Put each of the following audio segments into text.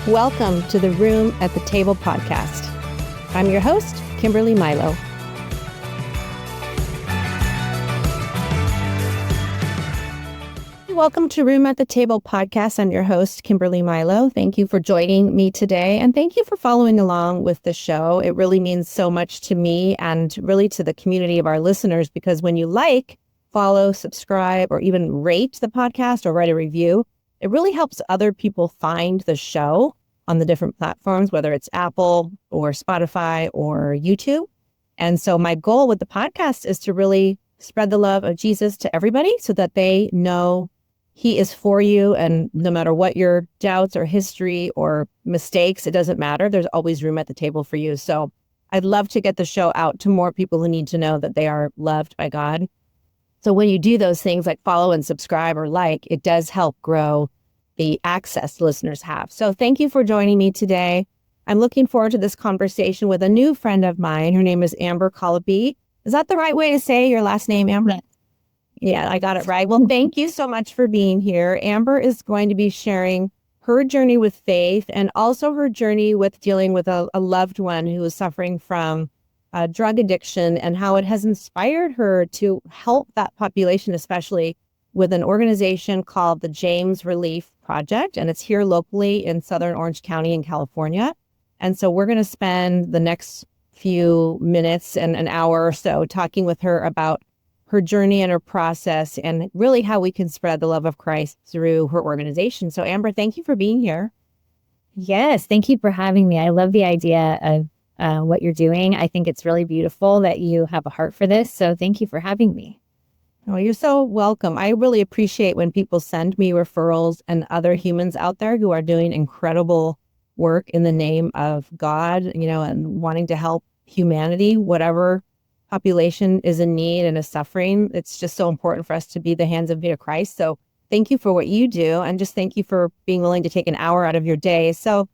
Welcome to the Room at the Table podcast. I'm your host, Kimberly Milo. Welcome to Room at the Table podcast. I'm your host, Kimberly Milo. Thank you for joining me today, and thank you for following along with the show. It really means so much to me and really to the community of our listeners, because when you like, follow, subscribe, or even rate the podcast or write a review, it really helps other people find the show on the different platforms, whether it's Apple or Spotify or YouTube. And so my goal with the podcast is to really spread the love of Jesus to everybody so that they know He is for you. And no matter what your doubts or history or mistakes, it doesn't matter. There's always room at the table for you. So I'd love to get the show out to more people who need to know that they are loved by God. So when you do those things like follow and subscribe or like, it does help grow the access listeners have. So thank you for joining me today. I'm looking forward to this conversation with a new friend of mine. Her name is Amber Colopy. Is that the right way to say your last name, Amber? Yeah, I got it right. Well, thank you so much for being here. Amber is going to be sharing her journey with faith and also her journey with dealing with a loved one who is suffering from drug addiction and how it has inspired her to help that population, especially with an organization called the James Relief Project. And it's here locally in Southern Orange County in California. And so we're going to spend the next few minutes and an hour or so talking with her about her journey and her process and really how we can spread the love of Christ through her organization. So Amber, thank you for being here. Yes, thank you for having me. I love the idea of what you're doing. I think it's really beautiful that you have a heart for this. So thank you for having me. Oh, you're so welcome. I really appreciate when people send me referrals and other humans out there who are doing incredible work in the name of God, and wanting to help humanity, whatever population is in need and is suffering. It's just so important for us to be the hands and feet of Christ. So thank you for what you do. And just thank you for being willing to take an hour out of your day. So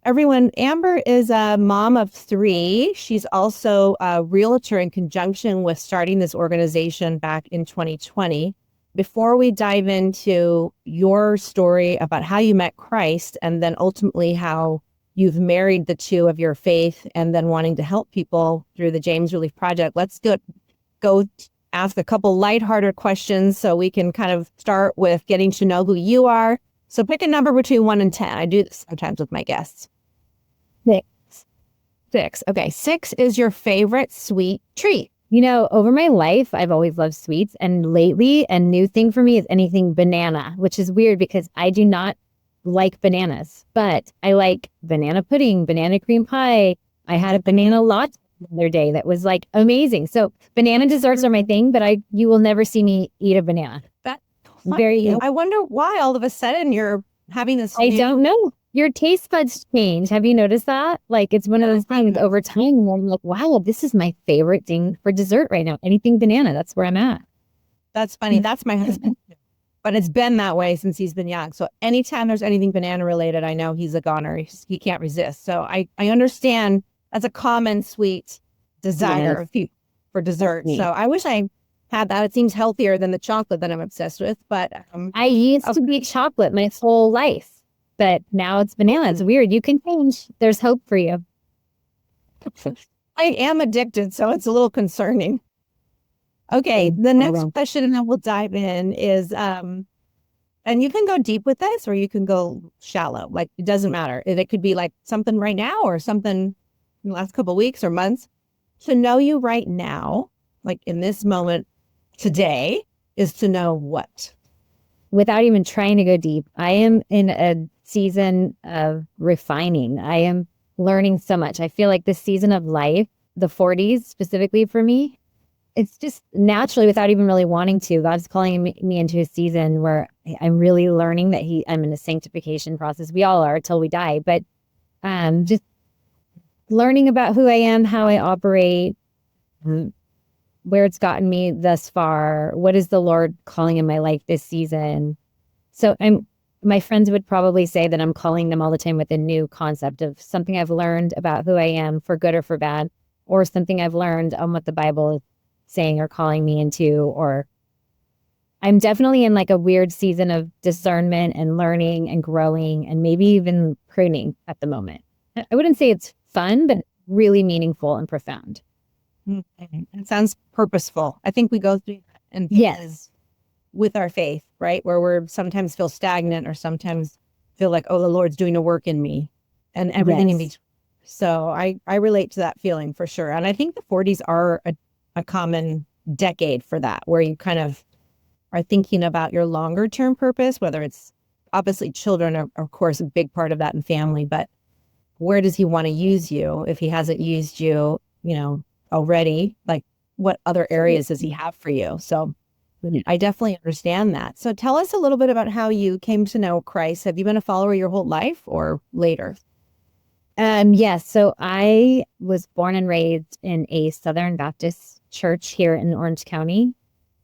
everyone, Amber is a mom of 3. She's also a realtor in conjunction with starting this organization back in 2020. Before we dive into your story about how you met Christ and then ultimately how you've married the two of your faith and then wanting to help people through the James Relief Project, let's go ask a couple lighthearted questions so we can kind of start with getting to know who you are. So pick a number between 1 and 10. I do this sometimes with my guests. 6. Okay. 6 is your favorite sweet treat. Over my life, I've always loved sweets. And lately, a new thing for me is anything banana, which is weird because I do not like bananas, but I like banana pudding, banana cream pie. I had a banana latte the other day that was like amazing. So banana desserts are my thing, but you will never see me eat a banana. I wonder why all of a sudden you're having this. I don't know. Your taste buds change. Have you noticed that? Like, it's one of those things over time where I'm like, wow, this is my favorite thing for dessert right now. Anything banana, that's where I'm at. That's funny. That's my husband. But it's been that way since he's been young. So anytime there's anything banana related, I know he's a goner. He can't resist. So I understand that's a common sweet desire for dessert. So I wish I had that. It seems healthier than the chocolate that I'm obsessed with. But I used to be chocolate my whole life. But now it's banana. It's weird. You can change. There's hope for you. I am addicted, so it's a little concerning. Okay, the next question, and then we'll dive in, is, and you can go deep with this or you can go shallow. Like, it doesn't matter. It could be like something right now or something in the last couple of weeks or months. To know you right now, like in this moment today, is to know what? Without even trying to go deep, I am in a season of refining. I am learning so much. I feel like this season of life, the 40s specifically for me, it's just naturally without even really wanting to. God's calling me into a season where I'm really learning that I'm in a sanctification process. We all are till we die, but just learning about who I am, how I operate, where it's gotten me thus far. What is the Lord calling in my life this season? So my friends would probably say that I'm calling them all the time with a new concept of something I've learned about who I am for good or for bad, or something I've learned on what the Bible is saying or calling me into, or I'm definitely in like a weird season of discernment and learning and growing and maybe even pruning at the moment. I wouldn't say it's fun, but really meaningful and profound. Mhm. It sounds purposeful. I think we go through that in Yes. phases with our faith, right? Where we're sometimes feel stagnant or sometimes feel like, oh, the Lord's doing a work in me and everything in Yes. between. So I relate to that feeling for sure. And I think the 40s are a common decade for that, where you kind of are thinking about your longer term purpose, whether it's obviously children are, of course, a big part of that and family, but where does he want to use you if he hasn't used you, already? Like, what other areas does he have for you? So I definitely understand that. So tell us a little bit about how you came to know Christ. Have you been a follower your whole life or later? Yes. So I was born and raised in a Southern Baptist church here in Orange County.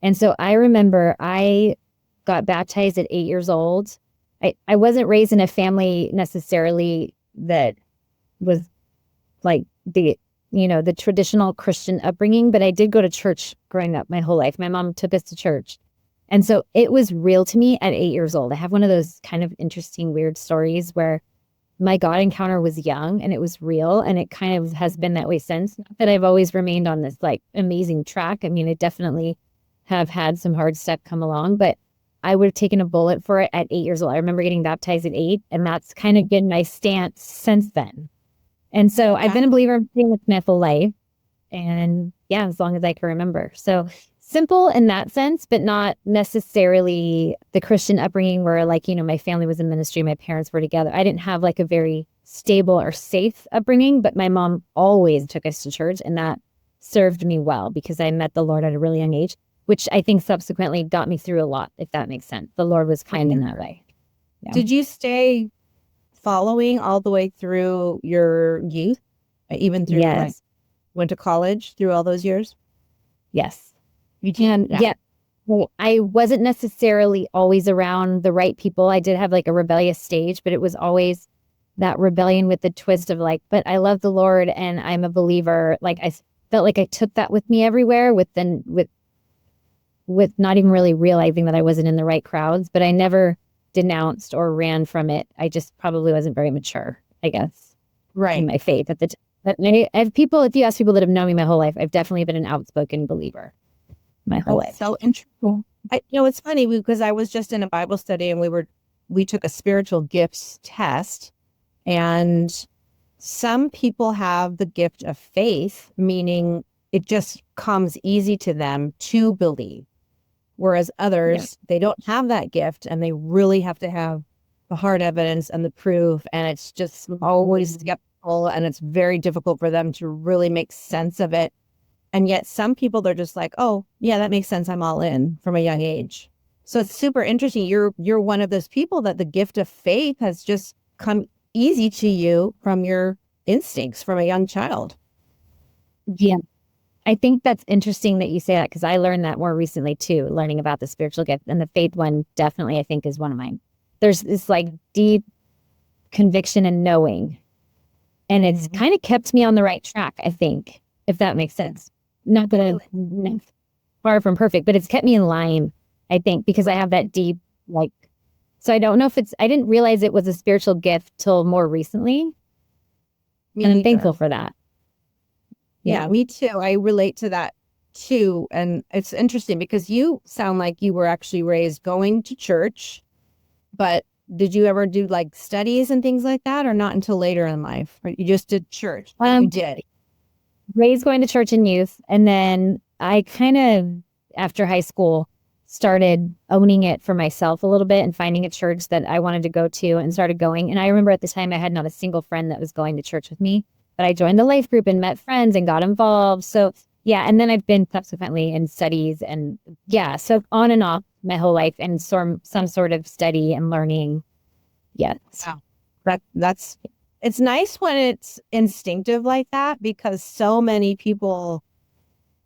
And so I remember I got baptized at 8 years old. I wasn't raised in a family necessarily that was like the traditional Christian upbringing, but I did go to church growing up my whole life. My mom took us to church. And so it was real to me at 8 years old. I have one of those kind of interesting, weird stories where my God encounter was young and it was real. And it kind of has been that way since. Not that I've always remained on this like amazing track. I mean, I definitely have had some hard stuff come along, but I would have taken a bullet for it at 8 years old. I remember getting baptized at 8, and that's kind of been my stance since then. And so I've been a believer with my whole life. And yeah, as long as I can remember. So simple in that sense, but not necessarily the Christian upbringing where like, my family was in ministry, my parents were together. I didn't have like a very stable or safe upbringing, but my mom always took us to church, and that served me well because I met the Lord at a really young age, which I think subsequently got me through a lot, if that makes sense. The Lord was kind in that way. Yeah. Did you stay following all the way through your youth, even through like went to college through all those years? Yes. You can. Yeah. Well, I wasn't necessarily always around the right people. I did have like a rebellious stage, but it was always that rebellion with the twist of like, but I love the Lord and I'm a believer. Like I felt like I took that with me everywhere with not even really realizing that I wasn't in the right crowds, but I never denounced or ran from it. I just probably wasn't very mature, I guess, in my faith at the time. But if you ask people that have known me my whole life, I've definitely been an outspoken believer my whole life. So interesting. It's funny because I was just in a Bible study and we took a spiritual gifts test, and some people have the gift of faith, meaning it just comes easy to them to believe. Whereas others, they don't have that gift and they really have to have the hard evidence and the proof. And it's just always skeptical and it's very difficult for them to really make sense of it. And yet some people, they're just like, oh, yeah, that makes sense. I'm all in from a young age. So it's super interesting. You're one of those people that the gift of faith has just come easy to you from your instincts from a young child. Yeah. I think that's interesting that you say that because I learned that more recently too, learning about the spiritual gift, and the faith one definitely I think is one of mine. There's this like deep conviction and knowing, and it's kind of kept me on the right track, I think, if that makes sense. Not that I'm far from perfect, but it's kept me in line, I think, because I have that deep so I don't know if I didn't realize it was a spiritual gift till more recently. And I'm thankful for that. Yeah, me too. I relate to that too. And it's interesting because you sound like you were actually raised going to church, but did you ever do like studies and things like that, or not until later in life? Or you just did church? You did. Raised going to church in youth. And then I kind of, after high school, started owning it for myself a little bit and finding a church that I wanted to go to and started going. And I remember at the time I had not a single friend that was going to church with me. But I joined the life group and met friends and got involved. So yeah, and then I've been subsequently in studies and so on and off my whole life and some sort of study and learning. Yeah. Wow. It's nice when it's instinctive like that because so many people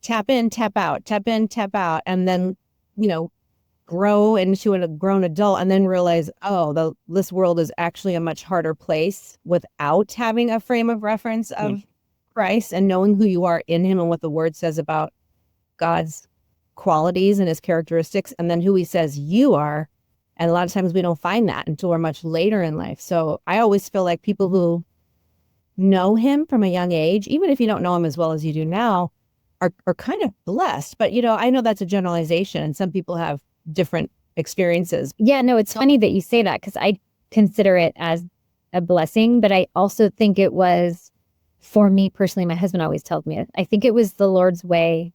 tap in, tap out, tap in, tap out, and then, grow into a grown adult and then realize, this world is actually a much harder place without having a frame of reference of Christ and knowing who you are in him and what the word says about God's qualities and his characteristics, and then who he says you are. And a lot of times we don't find that until we're much later in life. So I always feel like people who know him from a young age, even if you don't know him as well as you do now, are kind of blessed. But, I know that's a generalization and some people have different experiences. Yeah, no, it's funny that you say that because I consider it as a blessing, but I also think it was, for me personally, my husband always tells me, I think it was the Lord's way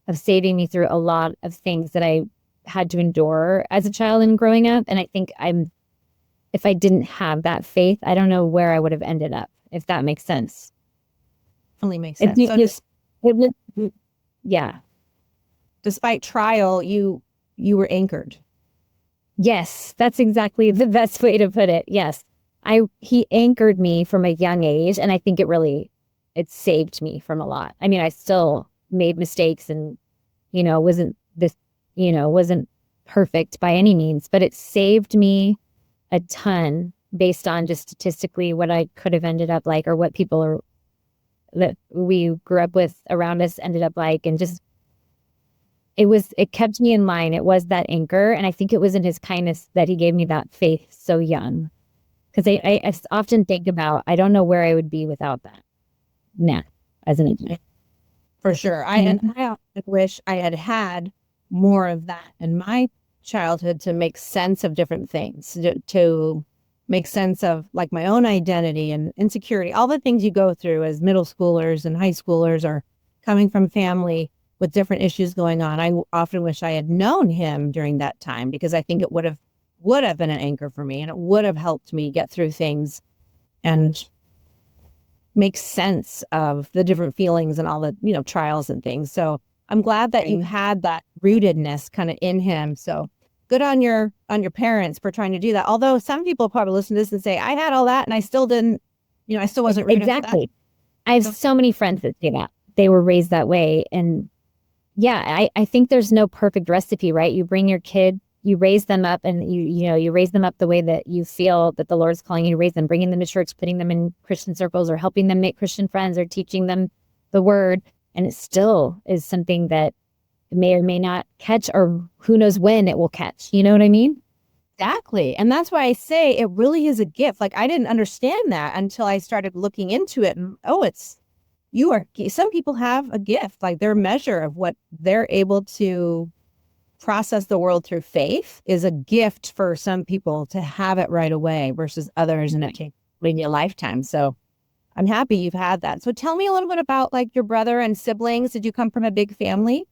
of saving me through a lot of things that I had to endure as a child and growing up. And I think if I didn't have that faith, I don't know where I would have ended up, if that makes sense. Definitely makes sense. Yeah. Despite trial, you were anchored. Yes, that's exactly the best way to put it. Yes. He anchored me from a young age, and I think it saved me from a lot. I mean, I still made mistakes and, wasn't perfect by any means, but it saved me a ton based on just statistically what I could have ended up like, or what people that we grew up with around us ended up like. And just, it kept me in line. It was that anchor. And I think it was in his kindness that he gave me that faith so young. Because I often think about, I don't know where I would be without that now as an adult. For sure. I wish I had more of that in my childhood to make sense of different things, to make sense of like my own identity and insecurity, all the things you go through as middle schoolers and high schoolers or coming from family with different issues going on. I often wish I had known him during that time because I think it would have been an anchor for me and it would have helped me get through things and make sense of the different feelings and all the, trials and things. So I'm glad that you had that rootedness kind of in him. So good on your parents for trying to do that. Although some people probably listen to this and say, I had all that and I still didn't, I still wasn't rooted. Exactly. I have so many friends that say that they were raised that way. And yeah, I think there's no perfect recipe, right? You bring your kid, you raise them up and you raise them up the way that you feel that the Lord's calling you to raise them, bringing them to church, putting them in Christian circles or helping them make Christian friends or teaching them the word. And it still is something that may or may not catch, or who knows when it will catch. You know what I mean? Exactly. And that's why I say it really is a gift. Like I didn't understand that until I started looking into it. And some people have a gift, like their measure of what they're able to process the world through faith is a gift for some people to have it right away versus others. And it takes maybe a lifetime. So I'm happy you've had that. So tell me a little bit about like your brother and siblings. Did you come from a big family?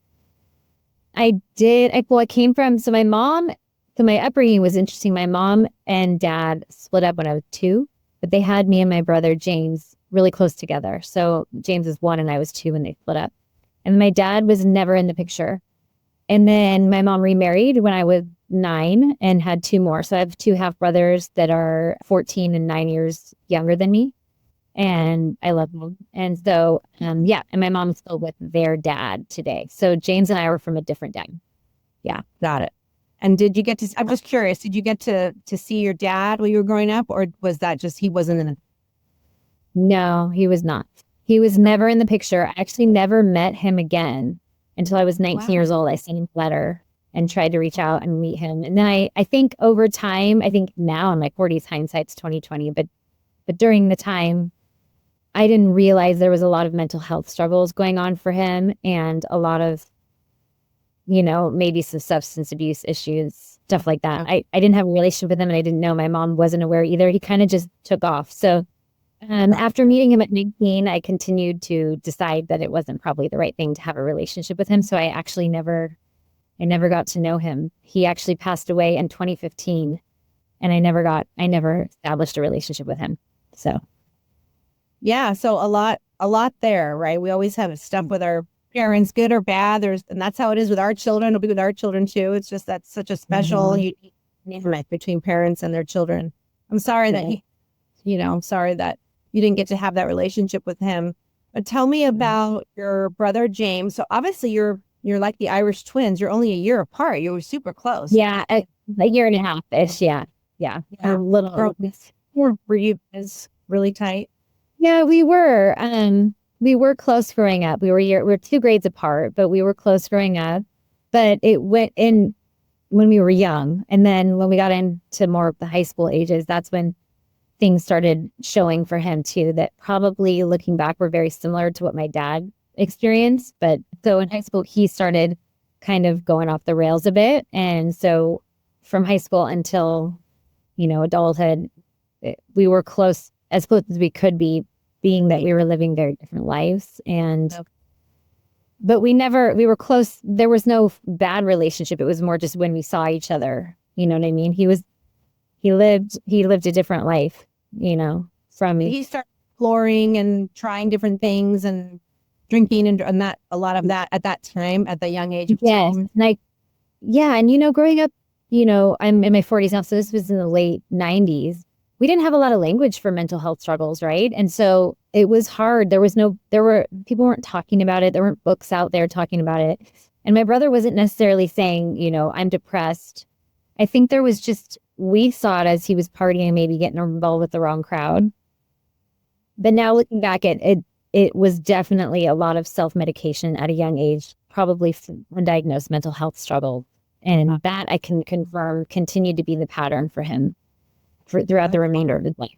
I did. I came from, so my upbringing was interesting. My mom and dad split up when I was 2, but they had me and my brother James really close together. So James was 1 and I was 2 when they split up. And my dad was never in the picture. And then my mom remarried when I was 9 and had 2 more. So I have 2 half brothers that are 14 and 9 years younger than me. And I love them. And so, and my mom's still with their dad today. So James and I were from a different dad. Yeah. Got it. And did you get to, I'm just curious, did you get to see your dad when you were growing up, or was that just, he wasn't in it? No, he was not. He was never in the picture. I actually never met him again until I was 19 years old. I sent him a letter and tried to reach out and meet him. And then I think over time, I think now in my 40s, hindsight's 2020, but during the time, I didn't realize there was a lot of mental health struggles going on for him and a lot of, maybe some substance abuse issues, stuff like that. I didn't have a relationship with him and I didn't know. My mom wasn't aware either. He kind of just took off. So after meeting him at 19, I continued to decide that it wasn't probably the right thing to have a relationship with him. So I actually never got to know him. He actually passed away in 2015 and I never established a relationship with him. So. Yeah. So a lot there, right? We always have stuff with our parents, good or bad. And that's how it is with our children. It'll be with our children too. It's just, that's such a special unique dynamic between parents and their children. I'm sorry that I'm sorry that you didn't get to have that relationship with him. But tell me about your brother, James. So obviously you're like the Irish twins. You're only a year apart. You were super close. Yeah. A year and a half-ish. Yeah. Yeah. A little. Were you guys really tight? Yeah, we were. We were close growing up. We were 2 grades apart, but we were close growing up. But it went in when we were young. And then when we got into more of the high school ages, that's when things started showing for him too, that probably looking back were very similar to what my dad experienced. But so in high school, he started kind of going off the rails a bit. And so from high school until, adulthood, we were close as we could be, being that we were living very different lives. And but we were close. There was no bad relationship. It was more just when we saw each other. You know what I mean? He lived a different life, from me. He started exploring and trying different things and drinking and that a lot of that at that time, at the young age of 10. And growing up, I'm in my 40s now, so this was in the late 90s. We didn't have a lot of language for mental health struggles, right? And so it was hard. People weren't talking about it. There weren't books out there talking about it. And my brother wasn't necessarily saying, I'm depressed. I think there was we saw it as he was partying, maybe getting involved with the wrong crowd. But now looking back at it, it was definitely a lot of self-medication at a young age, probably undiagnosed mental health struggle. And that I can confirm continued to be the pattern for him throughout the remainder of his life.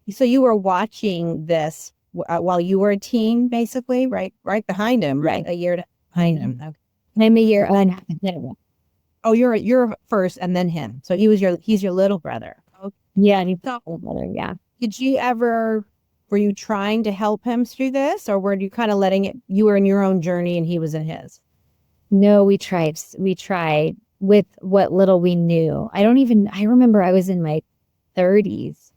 So you were watching this while you were a teen, basically, right behind him, right? A year behind him. Okay. I'm a year. Oh, you're first, and then him. So he's your little brother. Okay. Yeah, he's a little brother. Yeah. Were you trying to help him through this, or were you kind of letting it? You were in your own journey, and he was in his. No, we tried. We tried with what little we knew. I remember I was in my 30s,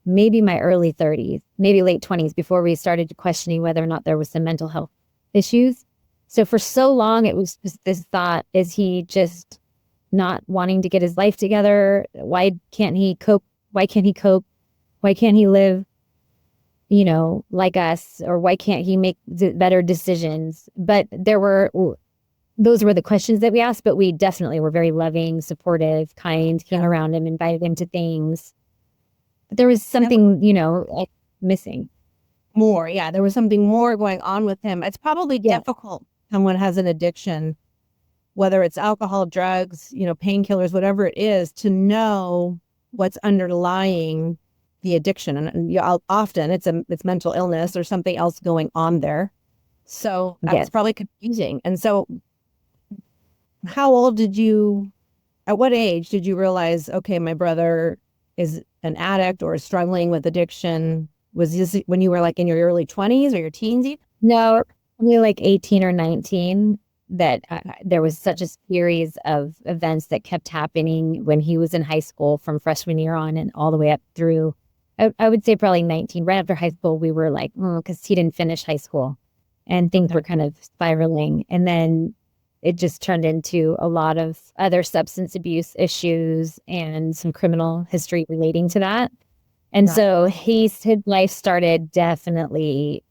maybe my early 30s, maybe late 20s before we started questioning whether or not there was some mental health issues. So for so long, it was just this thought, is he just not wanting to get his life together? Why can't he cope? Why can't he cope? Why can't he live, like us? Or why can't he make better decisions? But those were the questions that we asked, but we definitely were very loving, supportive, kind, came around him, invited him to things. But there was something, like missing. More, yeah. There was something more going on with him. It's probably difficult. Someone has an addiction, whether it's alcohol, drugs, painkillers, whatever it is, to know what's underlying the addiction. And often it's mental illness or something else going on there. So that's probably confusing. And so at what age did you realize, okay, my brother is an addict or is struggling with addiction? Was this when you were like in your early 20s or your teens? No, only like 18 or 19, that there was such a series of events that kept happening when he was in high school from freshman year on and all the way up through, I would say probably 19. Right after high school, we were like, because he didn't finish high school and things were kind of spiraling. And then it just turned into a lot of other substance abuse issues and some criminal history relating to that. And so his life started definitely,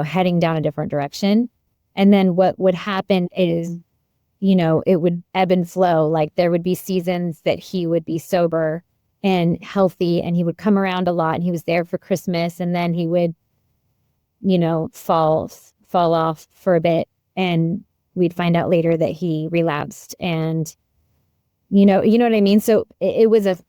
heading down a different direction. And then what would happen is, it would ebb and flow. Like there would be seasons that he would be sober and healthy and he would come around a lot and he was there for Christmas, and then he would, fall off for a bit, and we'd find out later that he relapsed. And you know what I mean? So it was And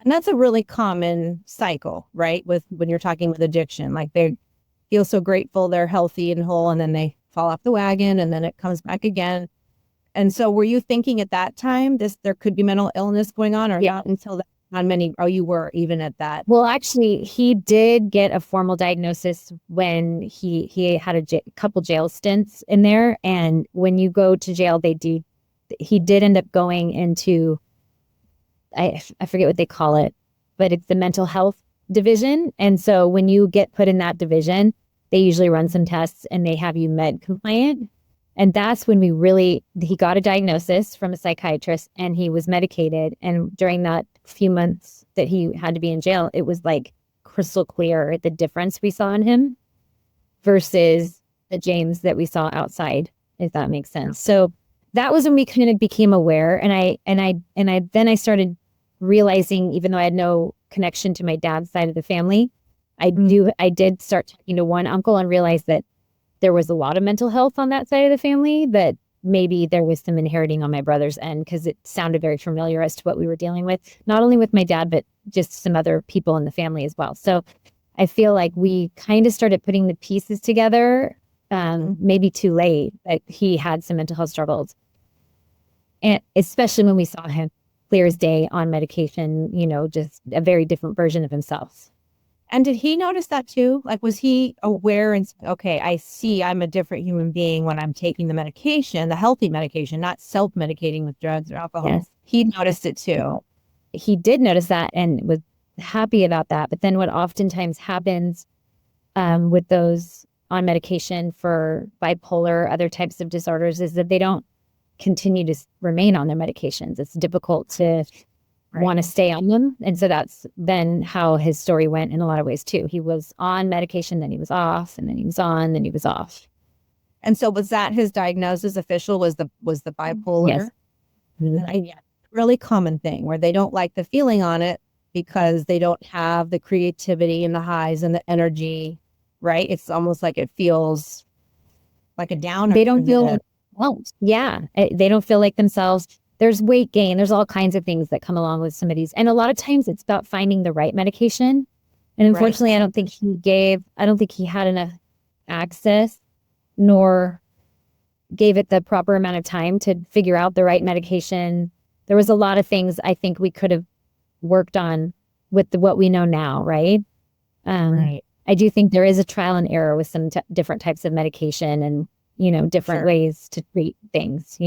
that's a really common cycle, right? When you're talking with addiction, like they feel so grateful, they're healthy and whole, and then they fall off the wagon and then it comes back again. And so were you thinking at that time there could be mental illness going on, or not until that? You were even at that? Well, actually, he did get a formal diagnosis when he had a couple jail stints in there. And when you go to jail, he did end up going into, I forget what they call it, but it's the mental health division. And so when you get put in that division, they usually run some tests and they have you med compliant. And that's when he got a diagnosis from a psychiatrist and he was medicated. And during that few months that he had to be in jail, it was like crystal clear the difference we saw in him versus the James that we saw outside, if that makes sense. So that was when we kind of became aware. And I started realizing, even though I had no connection to my dad's side of the family, I did start talking to one uncle and realized that there was a lot of mental health on that side of the family, that maybe there was some inheriting on my brother's end, because it sounded very familiar as to what we were dealing with, not only with my dad, but just some other people in the family as well. So I feel like we kind of started putting the pieces together, maybe too late, that he had some mental health struggles. And especially when we saw him clear as day on medication, just a very different version of himself. And did he notice that too? Like, was he aware and, okay, I see I'm a different human being when I'm taking the medication, the healthy medication, not self-medicating with drugs or alcohol? Yes. He noticed it too. He did notice that and was happy about that. But then what oftentimes happens with those on medication for bipolar, other types of disorders, is that they don't continue to remain on their medications. It's difficult to want to stay on them. And so that's then how his story went in a lot of ways too. He was on medication, then he was off, and then he was on, then he was off. And so was that his diagnosis official, was the bipolar? Yes. Yeah, really common thing where they don't like the feeling on it because they don't have the creativity and the highs and the energy, right? It's almost like it feels like a downer. They don't feel they don't feel like themselves. There's weight gain. There's all kinds of things that come along with some of these. And a lot of times it's about finding the right medication. And unfortunately, right. I don't think he had enough access, nor gave it the proper amount of time to figure out the right medication. There was a lot of things I think we could have worked on with what we know now, right? Right. I do think there is a trial and error with some different types of medication and, different ways to treat things,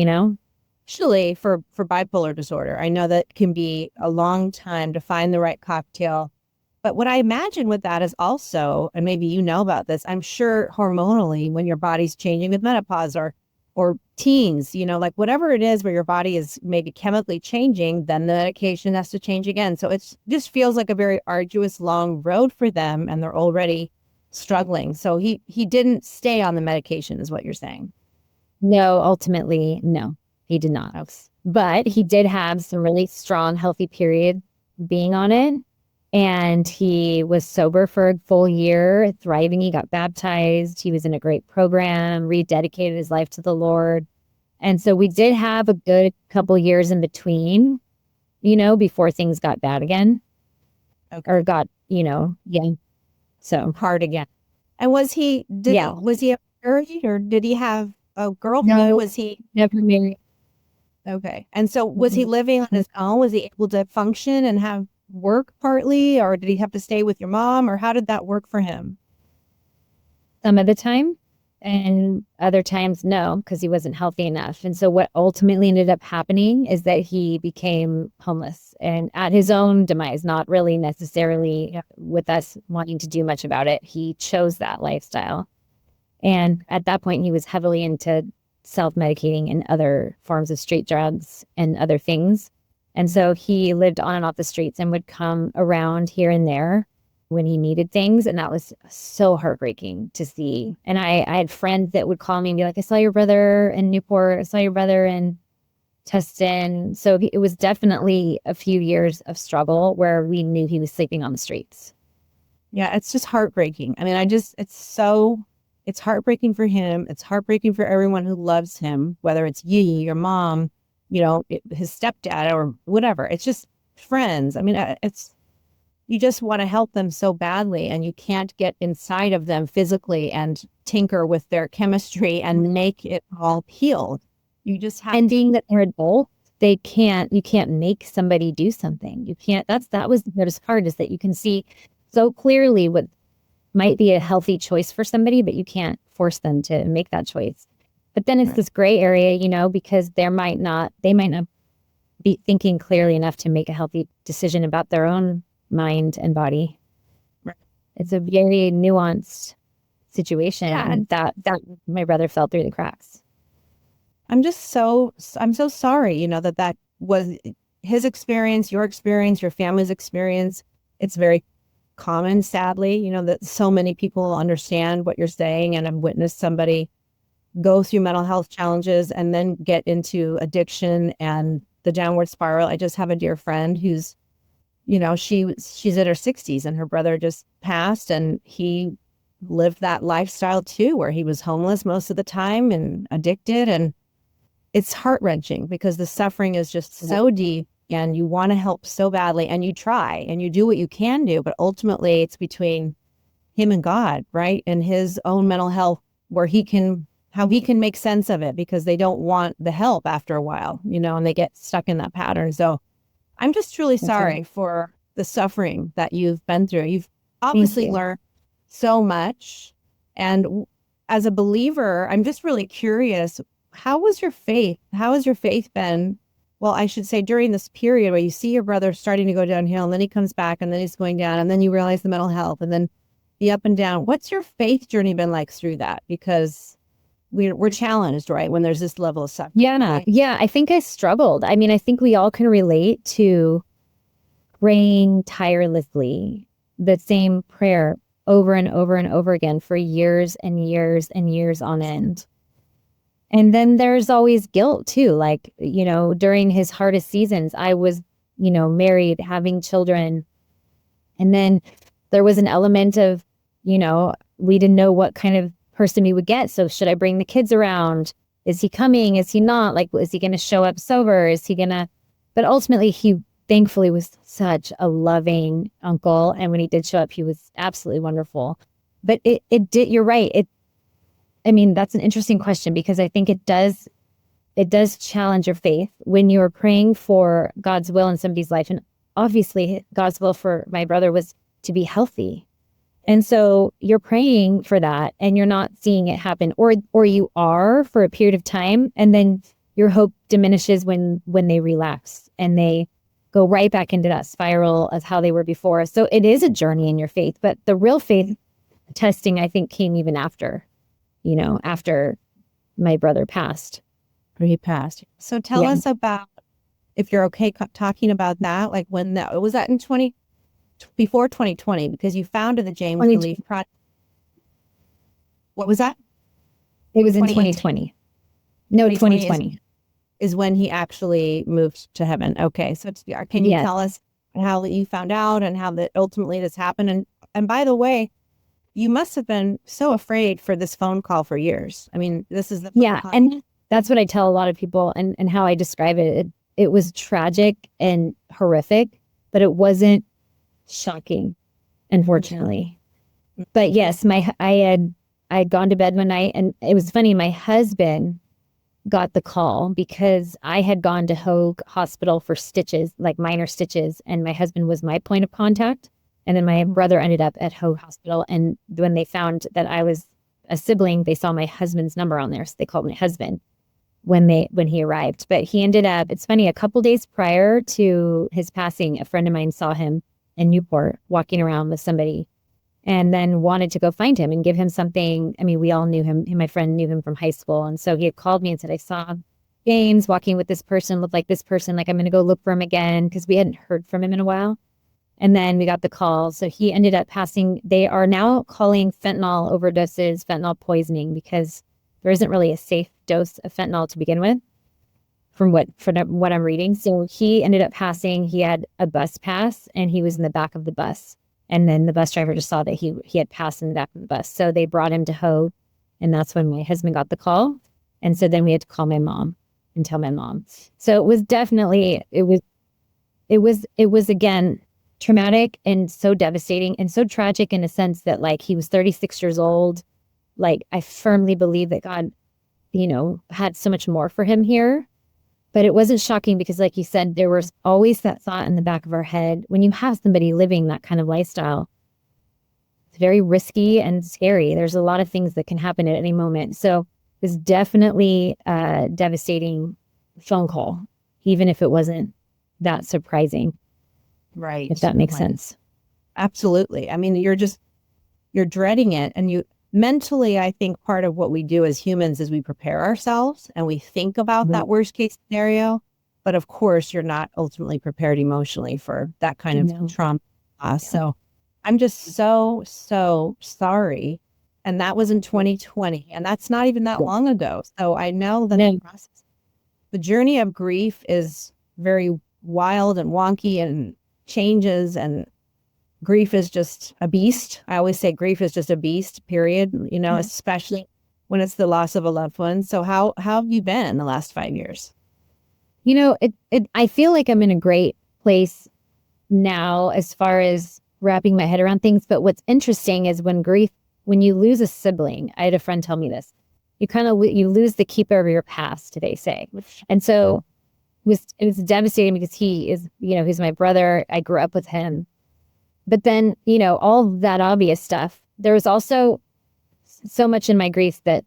Actually, for bipolar disorder, I know that can be a long time to find the right cocktail. But what I imagine with that is also, and maybe you know about this, I'm sure hormonally, when your body's changing with menopause or teens, like whatever it is where your body is maybe chemically changing, then the medication has to change again. So it just feels like a very arduous, long road for them, and they're already struggling. So he didn't stay on the medication, is what you're saying. No, ultimately, no. He did not. But he did have some really strong, healthy period being on it. And he was sober for a full year, thriving. He got baptized. He was in a great program, rededicated his life to the Lord. And so we did have a good couple years in between, before things got bad again. Okay. Or got, so hard again. And was he married, or did he have a girlfriend? No, was he never married? Okay. And so was he living on his own? Was he able to function and have work partly, or did he have to stay with your mom, or how did that work for him? Some of the time, and other times no, because he wasn't healthy enough. And so what ultimately ended up happening is that he became homeless, and at his own demise, not really necessarily with us wanting to do much about it. He chose that lifestyle. And at that point, he was heavily into self-medicating and other forms of street drugs and other things. And so he lived on and off the streets and would come around here and there when he needed things. And that was so heartbreaking to see. And I had friends that would call me and be like, I saw your brother in Newport. I saw your brother in Tustin. So it was definitely a few years of struggle where we knew he was sleeping on the streets. Yeah, it's just heartbreaking. I mean, it's heartbreaking for him. It's heartbreaking for everyone who loves him, whether it's you, your mom, his stepdad or whatever. It's just friends. I mean, you just want to help them so badly, and you can't get inside of them physically and tinker with their chemistry and make it all heal. You just have and being that they're adults, you can't make somebody do something. You can't, that was hard, is that you can see so clearly what might be a healthy choice for somebody, but you can't force them to make that choice. But then it's this gray area, because they might not be thinking clearly enough to make a healthy decision about their own mind and body. Right. It's a very nuanced situation, and that my brother fell through the cracks. I'm so sorry, that was his experience, your experience, your family's experience. It's very common, sadly, that so many people understand what you're saying, and I've witnessed somebody go through mental health challenges and then get into addiction and the downward spiral. I just have a dear friend who's, she's in her 60s and her brother just passed, and he lived that lifestyle too, where he was homeless most of the time and addicted. And it's heart-wrenching because the suffering is just so deep and you want to help so badly and you try and you do what you can do, but ultimately it's between him and God, right? And his own mental health, where how he can make sense of it, because they don't want the help after a while, and they get stuck in that pattern. So I'm just truly sorry for the suffering that you've been through. You've obviously learned so much. And as a believer, I'm just really curious, how was your faith? How has your faith been? Well, I should say during this period where you see your brother starting to go downhill and then he comes back and then he's going down and then you realize the mental health and then the up and down. What's your faith journey been like through that? Because we're challenged, right? When there's this level of suffering. Yeah. Right? Yeah. I think I struggled. I mean, I think we all can relate to praying tirelessly the same prayer over and over and over again for years and years and years on end. And then there's always guilt too. Like, during his hardest seasons, I was, married, having children. And then there was an element of, we didn't know what kind of person we would get. So should I bring the kids around? Is he coming? Is he not? Like, is he going to show up sober? But ultimately he thankfully was such a loving uncle. And when he did show up, he was absolutely wonderful. But you're right. That's an interesting question, because I think it does challenge your faith when you're praying for God's will in somebody's life. And obviously God's will for my brother was to be healthy. And so you're praying for that and you're not seeing it happen, or you are for a period of time, and then your hope diminishes when they relapse and they go right back into that spiral of how they were before. So it is a journey in your faith, but the real faith testing, I think, came even after my brother passed. Or he passed. So tell us about, if you're okay talking about that, like when that was, that in before 2020, because you founded the James Relief Project. What was that? It was in 2020. No, 2020 is when he actually moved to heaven. Okay, so can you tell us how you found out and how that ultimately this happened? And by the way, you must have been so afraid for this phone call for years. I mean, this is the and that's what I tell a lot of people, and how I describe it. It was tragic and horrific, but it wasn't shocking, unfortunately. But yes, I had gone to bed one night, and it was funny. My husband got the call because I had gone to Hoag Hospital for stitches, like minor stitches, and my husband was my point of contact. And then my brother ended up at Hoag Hospital, and when they found that I was a sibling, they saw my husband's number on there, so they called my husband when he arrived. But he ended up, it's funny, a couple days prior to his passing, a friend of mine saw him in Newport walking around with somebody, and then wanted to go find him and give him something. I mean, we all knew him. My friend knew him from high school. And so he had called me and said, I saw James walking with this person, looked like this person, like I'm going to go look for him again, because we hadn't heard from him in a while. And then we got the call. So he ended up passing. They are now calling fentanyl overdoses fentanyl poisoning, because there isn't really a safe dose of fentanyl to begin with, from what I'm reading. So he ended up passing. He had a bus pass, and he was in the back of the bus. And then the bus driver just saw that he had passed in the back of the bus. So they brought him to Hoag, and that's when my husband got the call. And so then we had to call my mom and tell my mom. So it was definitely, it was again, traumatic and so devastating and so tragic, in a sense that, like, he was 36 years old. Like, I firmly believe that God, had so much more for him here. But it wasn't shocking because, like you said, there was always that thought in the back of our head. When you have somebody living that kind of lifestyle, it's very risky and scary. There's a lot of things that can happen at any moment. So it's definitely a devastating phone call, even if it wasn't that surprising. Right. If that makes sense. Absolutely. I mean, you're dreading it, and mentally, I think part of what we do as humans is we prepare ourselves and we think about that worst case scenario. But of course, you're not ultimately prepared emotionally for that kind of trauma. So I'm just so, so sorry. And that was in 2020. And that's not even that long ago. So I know that the journey of grief is very wild and wonky and changes. And grief is just a beast. I always say grief is just a beast, period, especially when it's the loss of a loved one. So how have you been the last 5 years? I feel like I'm in a great place now as far as wrapping my head around things. But what's interesting is when you lose a sibling, I had a friend tell me this, you lose the keeper of your past, they say. And so it was devastating because he's my brother. I grew up with him. But then, all that obvious stuff, there was also so much in my grief that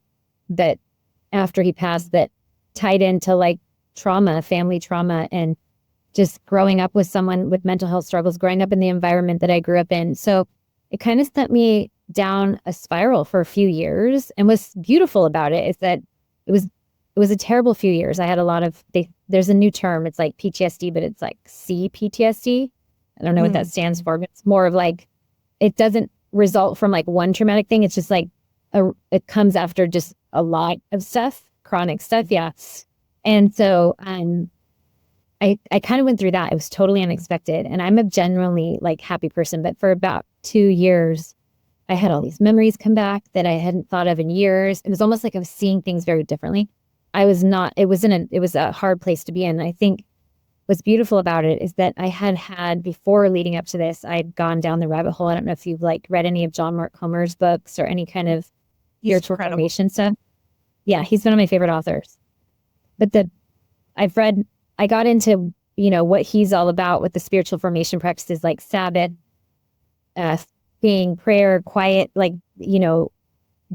after he passed that tied into like trauma, family trauma, and just growing up with someone with mental health struggles, growing up in the environment that I grew up in. So it kind of sent me down a spiral for a few years. And what's beautiful about it is that it was a terrible few years. I had a lot of, there's a new term. It's like PTSD, but it's like CPTSD. I don't know what that stands for, but it's more of like, it doesn't result from like one traumatic thing. It's just like, it comes after just a lot of stuff, chronic stuff. Yeah. And so, I kind of went through that. It was totally unexpected. And I'm a genuinely like happy person, but for about 2 years, I had all these memories come back that I hadn't thought of in years. It was almost like I was seeing things very differently. It was a hard place to be in. I think what's beautiful about it is that I had before leading up to this, I'd gone down the rabbit hole. I don't know if you've like read any of John Mark Comer's books or any kind of spiritual formation stuff. Yeah, he's one of my favorite authors. But I got into, what he's all about with the spiritual formation practices like Sabbath, being prayer, quiet, like,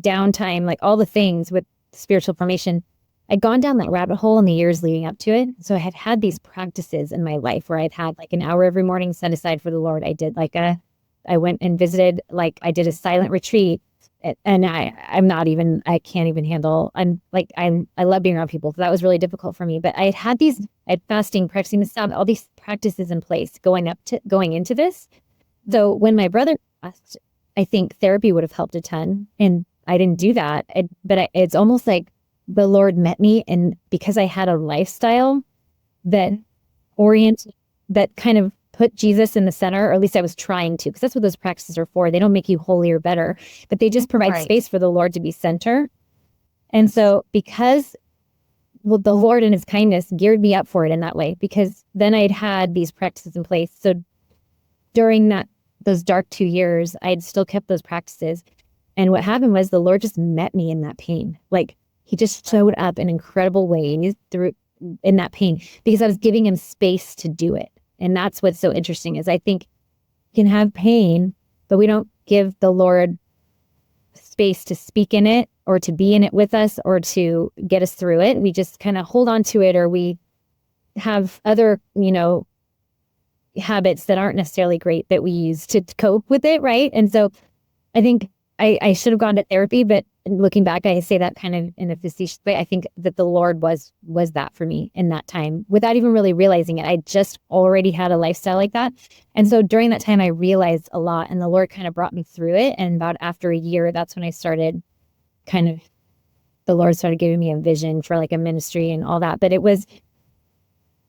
downtime, like all the things with spiritual formation. I'd gone down that rabbit hole in the years leading up to it. So I had these practices in my life where I'd had like an hour every morning set aside for the Lord. I went and visited, like I did a silent retreat. And I can't even handle, I love being around people. So that was really difficult for me. But I had fasting, practicing the Sabbath, all these practices in place going into this. So when my brother passed, I think therapy would have helped a ton. And I didn't do that. It's almost like the Lord met me. And because I had a lifestyle that kind of put Jesus in the center, or at least I was trying to, because that's what those practices are for. They don't make you holy or better, but they just provide space for the Lord to be center. And so the Lord in his kindness geared me up for it in that way, because then I'd had these practices in place. So during those dark 2 years, I'd still kept those practices. And what happened was the Lord just met me in that pain. Like he just showed up in incredible ways in that pain, because I was giving him space to do it. And that's what's so interesting is I think you can have pain, but we don't give the Lord space to speak in it or to be in it with us or to get us through it. We just kind of hold on to it, or we have other, habits that aren't necessarily great that we use to cope with it. Right. And so I think I should have gone to therapy, but looking back, I say that kind of in a facetious way. I think that the Lord was that for me in that time without even really realizing it. I just already had a lifestyle like that. And so during that time, I realized a lot, and the Lord kind of brought me through it. And about after a year, that's when I started the Lord started giving me a vision for like a ministry and all that. But it was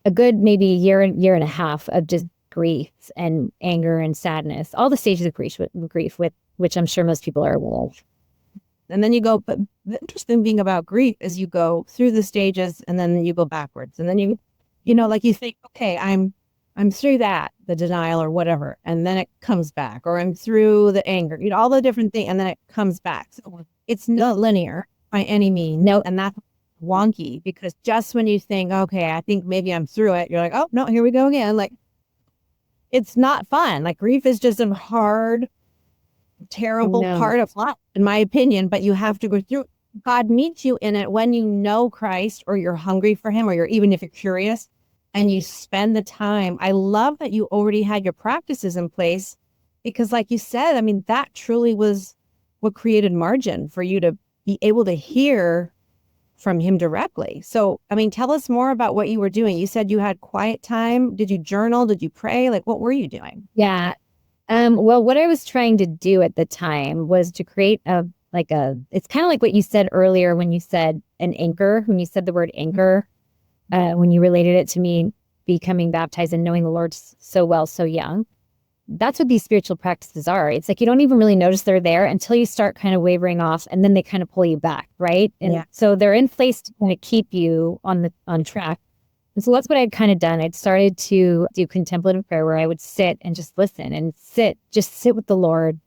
a good maybe year and a half of just grief and anger and sadness, all the stages of grief with which I'm sure most people are aware of. And then but the interesting thing about grief is you go through the stages and then you go backwards. And then you like you think, okay, I'm through that, the denial or whatever. And then it comes back, or I'm through the anger, all the different things. And then it comes back. So it's not linear by any means. No. And that's wonky, because just when you think, okay, I think maybe I'm through it, you're like, oh no, here we go again. Like, it's not fun. Like grief is just a hard, terrible part of life, in my opinion, but you have to go through it. God meets you in it when you know Christ, or you're hungry for him, or even if you're curious and you spend the time. I love that you already had your practices in place, because like you said, I mean, that truly was what created margin for you to be able to hear from him directly. So, I mean, tell us more about what you were doing. You said you had quiet time. Did you journal? Did you pray? Like, what were you doing? Yeah. Well, what I was trying to do at the time was to create it's kind of like what you said earlier when you said an anchor, when you said the word anchor, when you related it to me becoming baptized and knowing the Lord so well, so young. that's what these spiritual practices are. It's like you don't even really notice they're there until you start kind of wavering off, and then they kind of pull you back, right? And so they're in place to kind of keep you on track. And so that's what I'd kind of done. I'd started to do contemplative prayer, where I would sit and just listen and just sit with the Lord,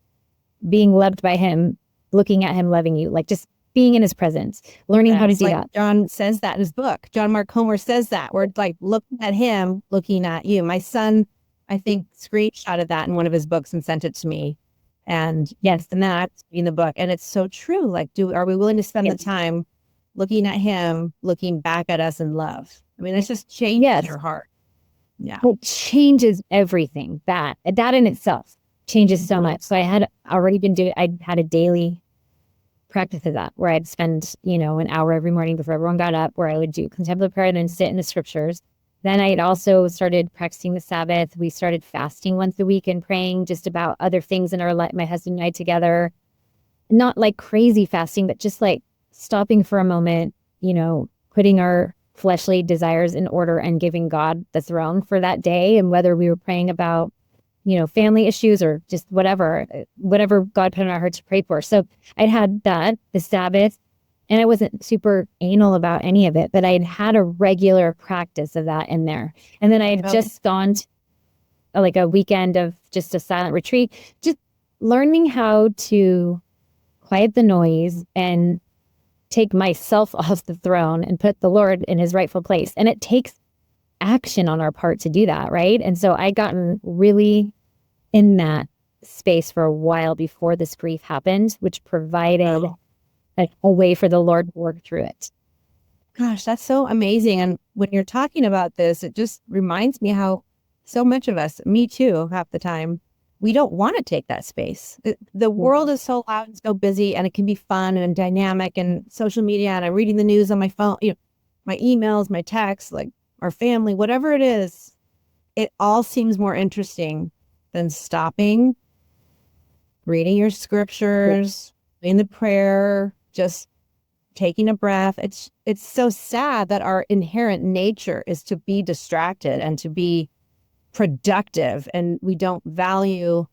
being loved by him, looking at him, loving you, like just being in his presence, learning how to do that. John says that in his book. John Mark Comer says that. We're like looking at him, looking at you. My son, I think, screenshotted that in one of his books and sent it to me. And yes, and that's in the book. And it's so true. Like, are we willing to spend the time looking at him, looking back at us in love? I mean, it's just changes your heart. Yeah. It changes everything. That in itself changes so much. So I had already been I had a daily practice of that, where I'd spend, an hour every morning before everyone got up, where I would do contemplative prayer and then sit in the scriptures. Then I had also started practicing the Sabbath. We started fasting once a week and praying just about other things in our life, my husband and I together. Not like crazy fasting, but just like stopping for a moment, putting our fleshly desires in order and giving God the throne for that day. And whether we were praying about, family issues or just whatever God put in our heart to pray for. So I'd had that, the Sabbath, and I wasn't super anal about any of it, but I had a regular practice of that in there. And then I had just gone to like a weekend of just a silent retreat, just learning how to quiet the noise and take myself off the throne and put the Lord in his rightful place. And it takes action on our part to do that, right? And so I'd gotten really in that space for a while before this grief happened, which provided a way for the Lord to work through it. Gosh, that's so amazing. And when you're talking about this, it just reminds me how so much of us, me too, half the time, we don't want to take that space. The world is so loud and so busy, and it can be fun and dynamic, and social media, and I'm reading the news on my phone, my emails, my texts, like our family, whatever it is, it all seems more interesting than stopping, reading your scriptures, in the prayer, just taking a breath. It's so sad that our inherent nature is to be distracted and to be productive, and we don't value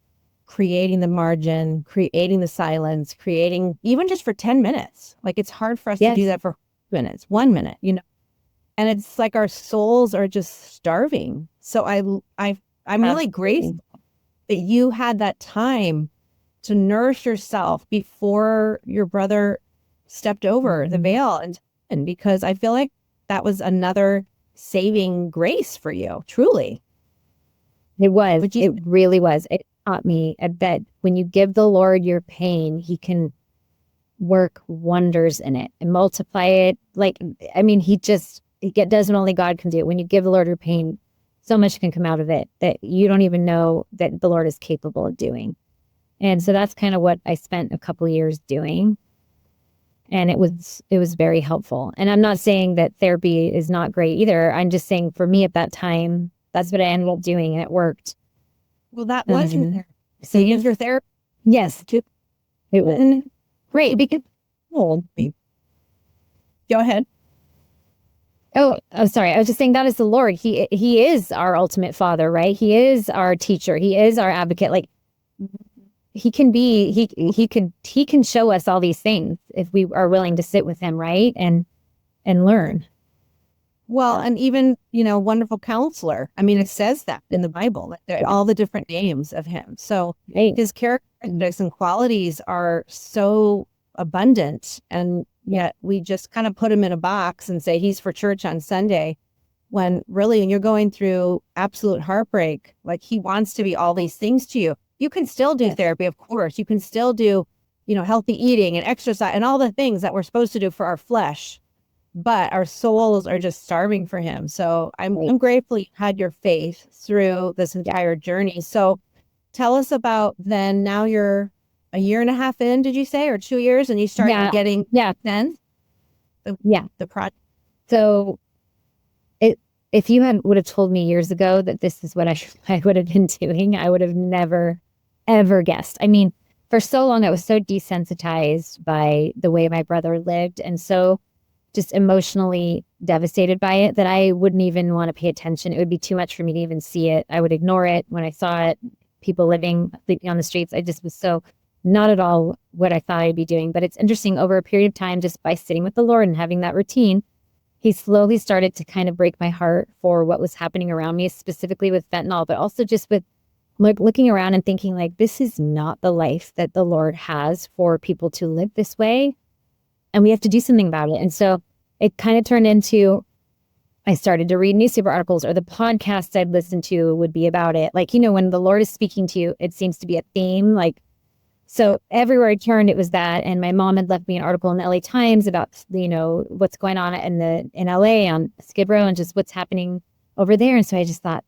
creating the margin, creating the silence, creating even just for 10 minutes. Like, it's hard for us to do that for minutes, 1 minute, and it's like our souls are just starving. So I'm really grateful that you had that time to nourish yourself before your brother stepped over the veil, and because I feel like that was another saving grace for you, truly. It was. It really was. It taught me that when you give the Lord your pain, he can work wonders in it and multiply it. He does what only God can do. When you give the Lord your pain, so much can come out of it that you don't even know that the Lord is capable of doing. And so that's kind of what I spent a couple of years doing. And it was very helpful. And I'm not saying that therapy is not great either. I'm just saying for me at that time, that's what I ended up doing, and it worked. Well, that was your therapy. So you your therapy? Yes. It was great because Go ahead. Oh, sorry. I was just saying that is the Lord. He is our ultimate Father, right? He is our teacher. He is our advocate. Like, he can show us all these things if we are willing to sit with him, right? And learn. Well, and even, wonderful counselor. I mean, it says that in the Bible, all the different names of him. So his characteristics and qualities are so abundant, and yet we just kind of put him in a box and say he's for church on Sunday, when really, when you're going through absolute heartbreak, like, he wants to be all these things to you. You can still do therapy, of course. You can still do, healthy eating and exercise and all the things that we're supposed to do for our flesh. But our souls are just starving for him. So I'm grateful you had your faith through this entire journey. So tell us about then. Now you're a year and a half in, did you say, or 2 years? And you started getting then? The project. So if you would have told me years ago that this is what I would have been doing, I would have never, ever guessed. I mean, for so long, I was so desensitized by the way my brother lived, and so just emotionally devastated by it that I wouldn't even want to pay attention. It would be too much for me to even see it. I would ignore it when I saw it. people sleeping on the streets. I just was so not at all what I thought I'd be doing. But it's interesting, over a period of time, just by sitting with the Lord and having that routine, he slowly started to kind of break my heart for what was happening around me, specifically with fentanyl, but also just with looking around and thinking like, this is not the life that the Lord has for people to live this way. And we have to do something about it. And so it kind of turned into, I started to read newspaper articles, or the podcasts I'd listen to would be about it. Like, when the Lord is speaking to you, it seems to be a theme. Like, so everywhere I turned, it was that. And my mom had left me an article in the LA Times about, what's going on in LA on Skid Row and just what's happening over there. And so I just thought,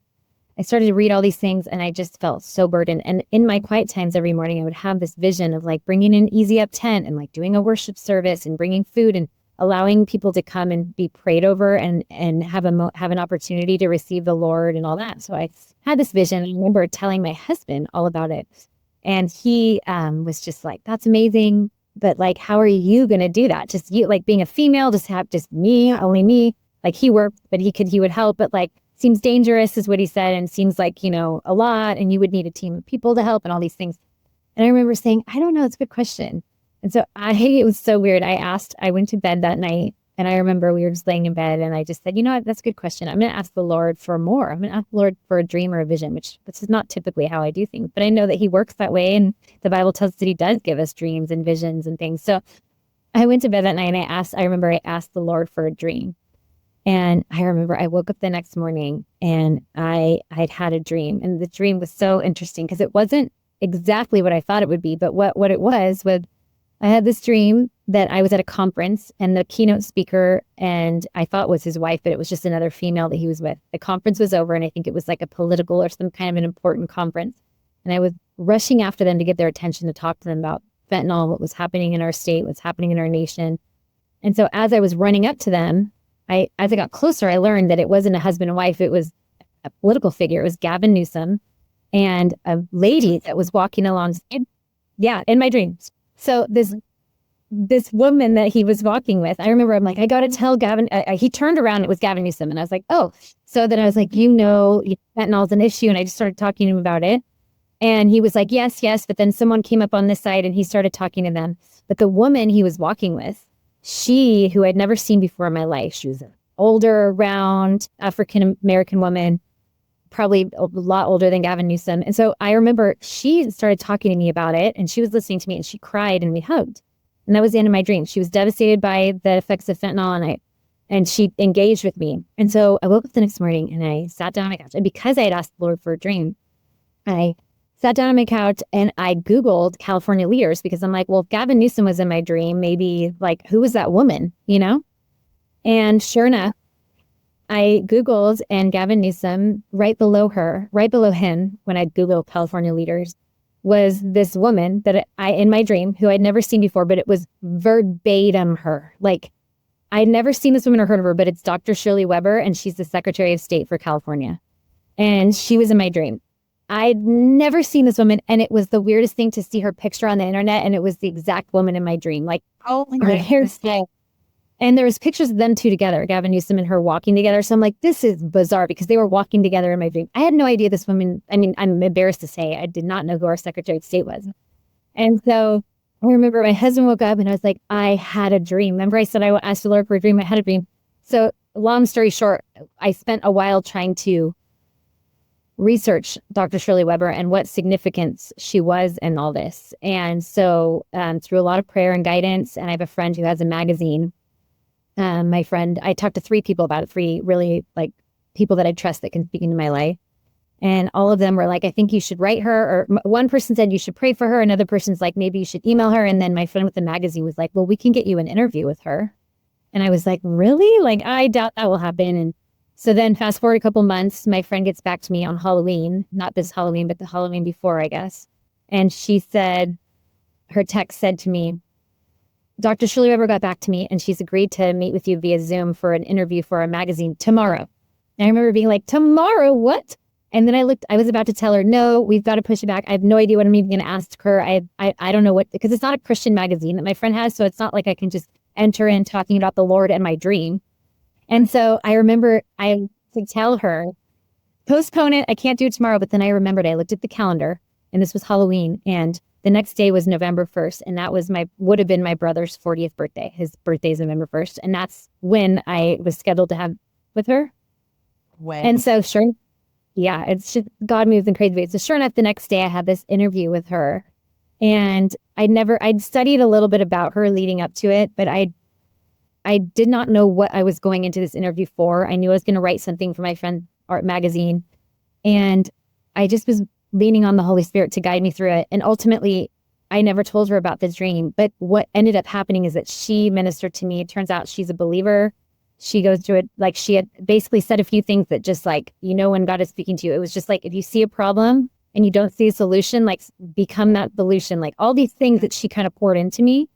I started to read all these things, and I just felt so burdened. And in my quiet times every morning, I would have this vision of like bringing an easy up tent and like doing a worship service and bringing food and allowing people to come and be prayed over and have an opportunity to receive the Lord and all that. So I had this vision. I remember telling my husband all about it. And he was just like, that's amazing. But like, how are you going to do that? Just you, like being a female, just me, only me. Like he worked, but he would help. But like, seems dangerous is what he said. And seems like, a lot. And you would need a team of people to help and all these things. And I remember saying, I don't know. It's a good question. And so it was so weird. I went to bed that night, and I remember we were just laying in bed, and I just said, you know what? That's a good question. I'm going to ask the Lord for more. I'm going to ask the Lord for a dream or a vision, which this is not typically how I do things, but I know that he works that way. And the Bible tells us that he does give us dreams and visions and things. So I went to bed that night, and I remember I asked the Lord for a dream. And I remember I woke up the next morning, and I'd had a dream, and the dream was so interesting because it wasn't exactly what I thought it would be, but what it was I had this dream that I was at a conference, and the keynote speaker, and I thought was his wife, but it was just another female that he was with. The conference was over, and I think it was like a political or some kind of an important conference. And I was rushing after them to get their attention to talk to them about fentanyl, what was happening in our state, what's happening in our nation. And so as I was running up to them, as I got closer, I learned that it wasn't a husband and wife. It was a political figure. It was Gavin Newsom and a lady that was walking alongside. Yeah, in my dreams. So this woman that he was walking with, I remember I'm like, I got to tell Gavin. He turned around, it was Gavin Newsom. And I was like, oh. So then I was like, fentanyl is an issue. And I just started talking to him about it. And he was like, yes. But then someone came up on this side, and he started talking to them. But the woman he was walking with, who I'd never seen before in my life, she was an older, round African-American woman, probably a lot older than Gavin Newsom. And so I remember she started talking to me about it, and she was listening to me, and she cried, and we hugged. And that was the end of my dream. She was devastated by the effects of fentanyl, and she engaged with me. And so I woke up the next morning, and I sat down on my couch. And because I had asked the Lord for a dream, I sat down on my couch and I Googled California leaders, because I'm like, well, if Gavin Newsom was in my dream, maybe like, who was that woman, And sure enough, I Googled, and Gavin Newsom, right below him, when I Googled California leaders, was this woman that in my dream, who I'd never seen before, but it was verbatim her. Like, I'd never seen this woman or heard of her, but it's Dr. Shirley Weber, and she's the Secretary of State for California. And she was in my dream. I'd never seen this woman, and it was the weirdest thing to see her picture on the internet, and it was the exact woman in my dream. Like, oh my God, her hairstyle. And there was pictures of them two together, Gavin Newsom and her walking together. So I'm like, this is bizarre, because they were walking together in my dream. I had no idea this woman, I'm embarrassed to say, I did not know who our Secretary of State was. And so I remember my husband woke up, and I was like, I had a dream. Remember I said I asked the Lord for a dream? I had a dream. So long story short, I spent a while trying to research Dr. Shirley Weber and what significance she was in all this. And so through a lot of prayer and guidance, and I have a friend who has a magazine. My friend, I talked to 3 people about it, 3 really like people that I trust that can speak into my life. And all of them were like, I think you should write her. Or one person said you should pray for her. Another person's like, maybe you should email her. And then my friend with the magazine was like, well, we can get you an interview with her. And I was like, really? Like, I doubt that will happen. And so then fast forward a couple months, my friend gets back to me on Halloween, not this Halloween, but the Halloween before, I guess. And she said, her text said to me, Dr. Shirley Weber got back to me, and she's agreed to meet with you via Zoom for an interview for our magazine tomorrow. And I remember being like, tomorrow, what? And then I was about to tell her, no, we've got to push it back. I have no idea what I'm even going to ask her. I don't know what, because it's not a Christian magazine that my friend has. So it's not like I can just enter in talking about the Lord and my dream. And so I remember I could tell her, postpone it. I can't do it tomorrow. But then I remembered, I looked at the calendar, and this was Halloween. And the next day was November 1st. And that was would have been my brother's 40th birthday. His birthday is November 1st. And that's when I was scheduled to have with her. When? And so sure, yeah, it's just God moves in crazy ways. So sure enough, the next day I had this interview with her, and I'd studied a little bit about her leading up to it, but I did not know what I was going into this interview for. I knew I was going to write something for my friend art magazine, and I just was leaning on the Holy Spirit to guide me through it. And ultimately, I never told her about the dream, but what ended up happening is that she ministered to me. It turns out she's a believer. She goes through it, like she had basically said a few things that just like, when God is speaking to you, it was just like, if you see a problem and you don't see a solution, like become that solution, like all these things that she kind of poured into me.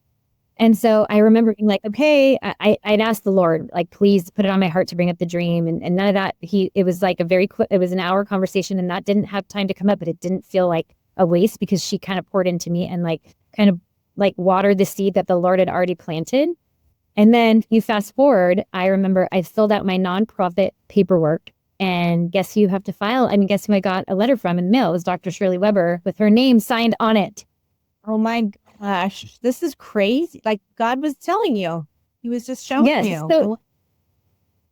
And so I remember being like, okay, I'd asked the Lord, like, please put it on my heart to bring up the dream. And none of that, it was like it was an hour conversation, and that didn't have time to come up, but it didn't feel like a waste because she kind of poured into me and like kind of like watered the seed that the Lord had already planted. And then you fast forward, I remember I filled out my nonprofit paperwork, and guess who you have to file? Guess who I got a letter from in the mail? It was Dr. Shirley Weber with her name signed on it. Oh my gosh, this is crazy. Like God was telling you. He was just showing you. So,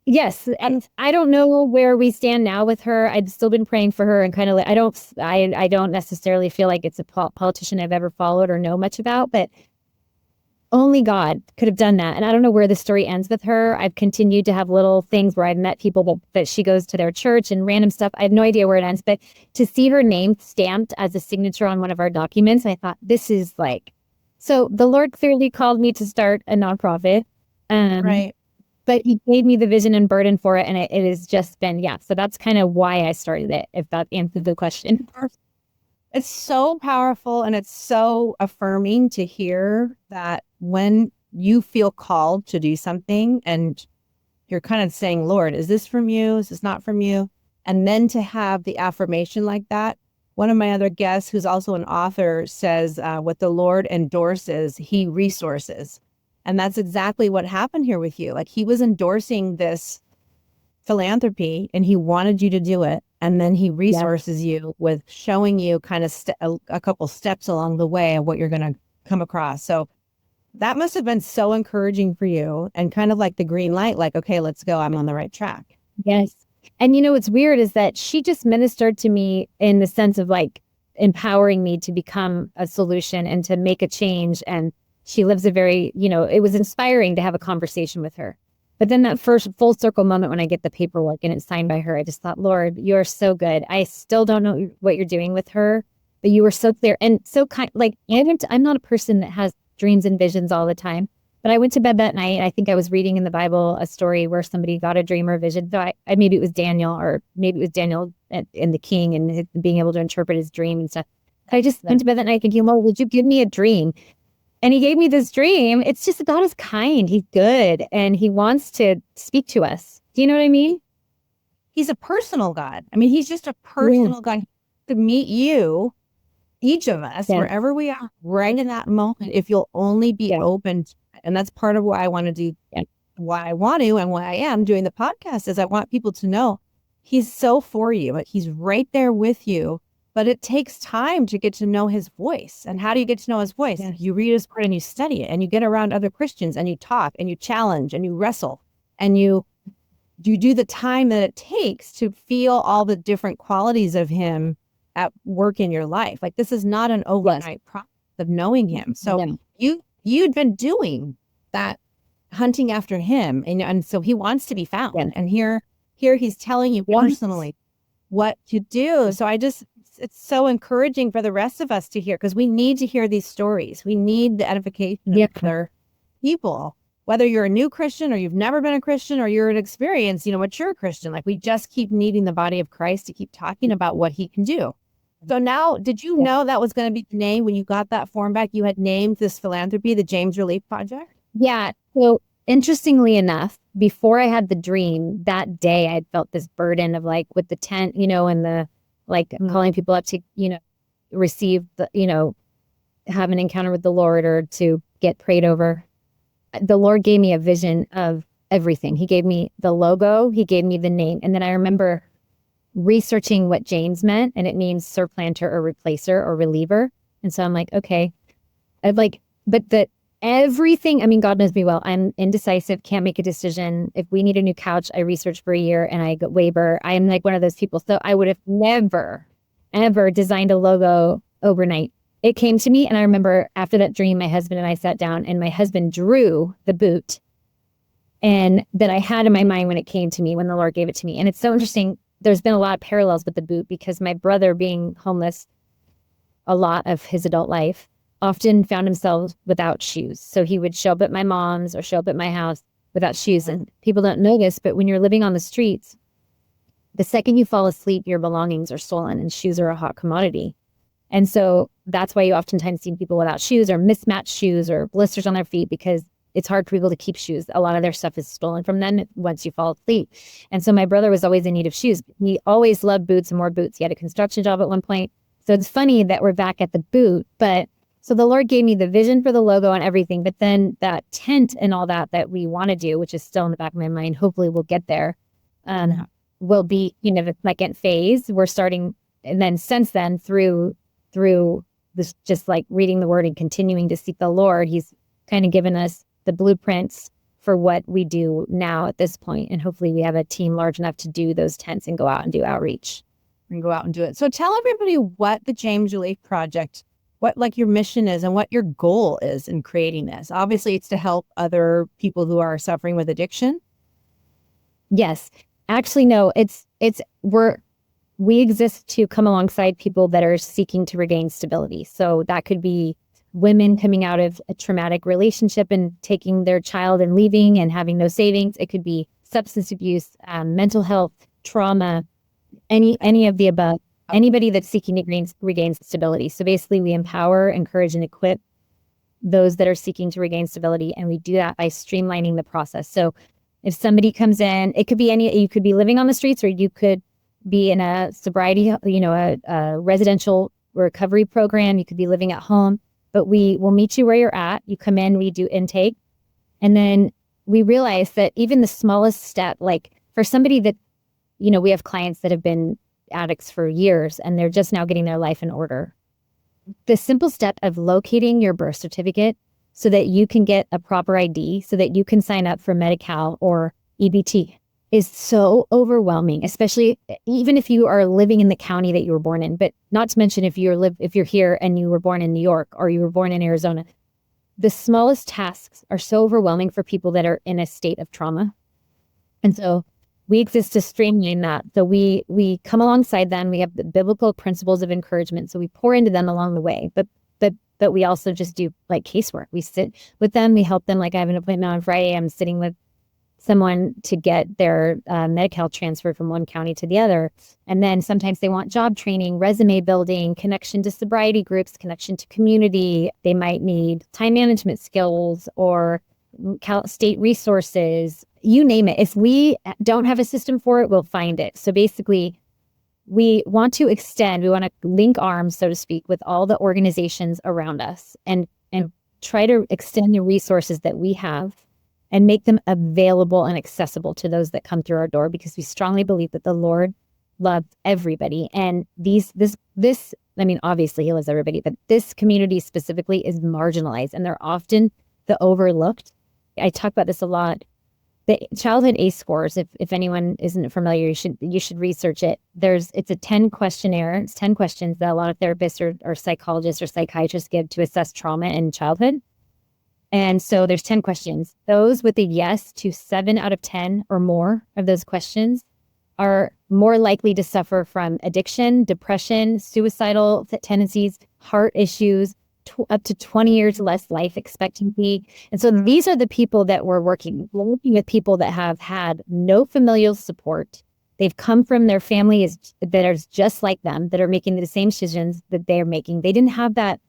yes. And I don't know where we stand now with her. I've still been praying for her, and kind of like, I don't necessarily feel like it's a politician I've ever followed or know much about, but only God could have done that. And I don't know where the story ends with her. I've continued to have little things where I've met people that she goes to their church and random stuff. I have no idea where it ends, but to see her name stamped as a signature on one of our documents, I thought, this is like, so the Lord clearly called me to start a nonprofit. Right. But he gave me the vision and burden for it. And it has just been, so that's kind of why I started it, if that answered the question. It's so powerful, and it's so affirming to hear that when you feel called to do something and you're kind of saying, Lord, is this from you? Is this not from you? And then to have the affirmation like that. One of my other guests, who's also an author, says what the Lord endorses, he resources. And that's exactly what happened here with you. Like he was endorsing this philanthropy and he wanted you to do it. And then he resources you with showing you kind of a couple steps along the way of what you're going to come across. So that must have been so encouraging for you, and kind of like the green light, like, okay, let's go. I'm on the right track. Yes. And what's weird is that she just ministered to me in the sense of like empowering me to become a solution and to make a change. And she lives a very, it was inspiring to have a conversation with her. But then that first full circle moment when I get the paperwork and it's signed by her, I just thought, Lord, you're so good. I still don't know what you're doing with her, but you were so clear and so kind. Like, I'm not a person that has dreams and visions all the time, but I went to bed that night. I think I was reading in the Bible a story where somebody got a dream or a vision. So I maybe it was Daniel, or maybe it was Daniel and the king and being able to interpret his dream and stuff. I just went to bed that night thinking, Lord, would you give me a dream? And he gave me this dream. It's just God is kind. He's good. And he wants to speak to us. Do you know what I mean? He's a personal God. He's just a personal God to meet you, each of us, wherever we are, right in that moment, if you'll only be open. And that's part of why I want to do, why I want to, and why I am doing the podcast, is I want people to know he's so for you. He's right there with you. But it takes time to get to know his voice. And how do you get to know his voice? Yes. You read his word and you study it, and you get around other Christians and you talk and you challenge and you wrestle and you do the time that it takes to feel all the different qualities of him at work in your life. Like, this is not an overnight process of knowing him. So you'd been doing that, hunting after him. And so he wants to be found. Yeah. And here he's telling you personally what to do. So it's so encouraging for the rest of us to hear, because we need to hear these stories. We need the edification of other people, whether you're a new Christian or you've never been a Christian or you're an experienced, mature Christian. Like, we just keep needing the body of Christ to keep talking about what he can do. So now, did you know that was going to be the name when you got that form back? You had named this philanthropy the James Relief Project? Yeah. So interestingly enough, before I had the dream, that day I felt this burden of like with the tent, and the calling people up to, receive the, have an encounter with the Lord or to get prayed over. The Lord gave me a vision of everything. He gave me the logo, he gave me the name. And then I remember researching what James meant, and it means surplanter or replacer or reliever. And so I'm like, okay, I'd like, but that everything, I mean, God knows me well. I'm indecisive, can't make a decision. If we need a new couch, I research for a year and I go waiver. I am like one of those people. So I would have never, ever designed a logo overnight. It came to me, and I remember after that dream, my husband and I sat down, and my husband drew the boot and that I had in my mind when it came to me, when the Lord gave it to me. And it's so interesting. There's been a lot of parallels with the boot, because my brother, being homeless a lot of his adult life, often found himself without shoes. So he would show up at my mom's or show up at my house without shoes. And people don't know this, but when you're living on the streets, the second you fall asleep, your belongings are stolen, and shoes are a hot commodity. And so that's why you oftentimes see people without shoes or mismatched shoes or blisters on their feet, because it's hard for people to keep shoes. A lot of their stuff is stolen from them once you fall asleep. And so my brother was always in need of shoes. He always loved boots and more boots. He had a construction job at one point. So it's funny that we're back at the boot. But so the Lord gave me the vision for the logo and everything. But then that tent and all that we want to do, which is still in the back of my mind, hopefully we'll get there, will be, the second phase. We're starting. And then since then, through this, just like reading the word and continuing to seek the Lord, he's kind of given us the blueprints for what we do now at this point. And hopefully we have a team large enough to do those tents and go out and do outreach. And go out and do it. So tell everybody what the James Relief Project, what like your mission is and what your goal is in creating this. Obviously, it's to help other people who are suffering with addiction. Yes. Actually, no, we exist to come alongside people that are seeking to regain stability. So that could be women coming out of a traumatic relationship and taking their child and leaving and having no savings. It could be substance abuse, mental health, trauma, any of the above, anybody that's seeking to regain stability. So basically we empower, encourage, and equip those that are seeking to regain stability. And we do that by streamlining the process. So if somebody comes in, it could be you could be living on the streets, or you could be in a sobriety, a residential recovery program. You could be living at home, but we will meet you where you're at. You come in, we do intake. And then we realize that even the smallest step, like for somebody that, we have clients that have been addicts for years and they're just now getting their life in order. The simple step of locating your birth certificate so that you can get a proper ID, so that you can sign up for Medi-Cal or EBT, is so overwhelming, especially even if you are living in the county that you were born in, but not to mention if you're here and you were born in New York or you were born in Arizona. The smallest tasks are so overwhelming for people that are in a state of trauma. And so we exist to streamline that. So we come alongside them. We have the biblical principles of encouragement. So we pour into them along the way, but we also just do like casework. We sit with them. We help them. Like I have an appointment on Friday. I'm sitting with someone to get their Medi-Cal transferred from one county to the other. And then sometimes they want job training, resume building, connection to sobriety groups, connection to community. They might need time management skills or state resources, you name it. If we don't have a system for it, we'll find it. So basically, we want to link arms, so to speak, with all the organizations around us and try to extend the resources that we have and make them available and accessible to those that come through our door, because we strongly believe that the Lord loves everybody. And obviously he loves everybody, but this community specifically is marginalized, and they're often the overlooked. I talk about this a lot. The childhood ACE scores, if anyone isn't familiar, you should research it. It's a 10 questionnaire. It's 10 questions that a lot of therapists or psychologists or psychiatrists give to assess trauma in childhood. And so there's 10 questions. Those with a yes to 7 out of 10 or more of those questions are more likely to suffer from addiction, depression, suicidal tendencies, heart issues, up to 20 years less life expectancy. And so these are the people that we're working with, people that have had no familial support. They've come from their families that are just like them, that are making the same decisions that they're making. They didn't have that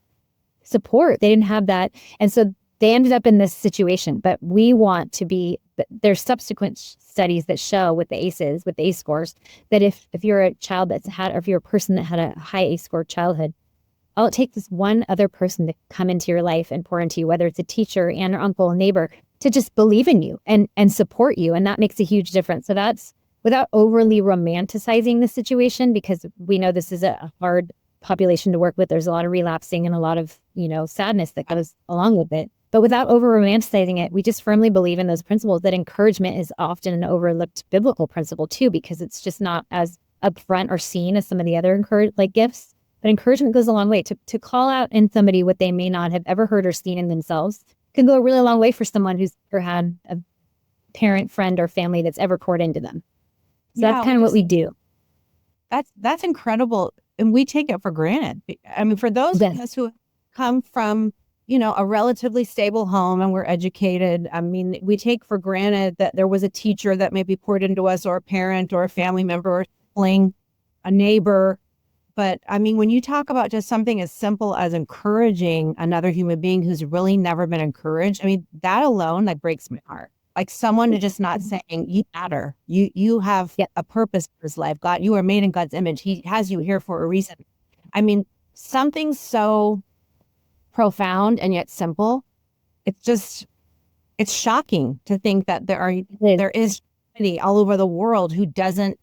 support. They didn't have that. And so they ended up in this situation. But we want to be, there's subsequent studies that show with the ACEs, with the ACE scores, that if you're a child or if you're a person that had a high ACE score childhood, all it takes is one other person to come into your life and pour into you, whether it's a teacher, aunt or uncle, neighbor, to just believe in you and support you. And that makes a huge difference. So that's without overly romanticizing the situation, because we know this is a hard population to work with. There's a lot of relapsing and a lot of, sadness that goes along with it. But without over romanticizing it, we just firmly believe in those principles that encouragement is often an overlooked biblical principle too, because it's just not as upfront or seen as some of the other gifts. But encouragement goes a long way. To call out in somebody what they may not have ever heard or seen in themselves can go a really long way for someone who's ever had a parent, friend, or family that's ever poured into them. So that's kind of what we do. That's incredible. And we take it for granted. I mean, for those of us who come from, a relatively stable home and we're educated, I mean, we take for granted that there was a teacher that maybe poured into us, or a parent or a family member or sibling, a neighbor. But I mean, when you talk about just something as simple as encouraging another human being who's really never been encouraged, I mean, that alone, that breaks my heart. Like someone just not saying, you matter. You have a purpose for his life. God, you are made in God's image. He has you here for a reason. I mean, something so profound and yet simple. It's shocking to think that there is somebody all over the world who doesn't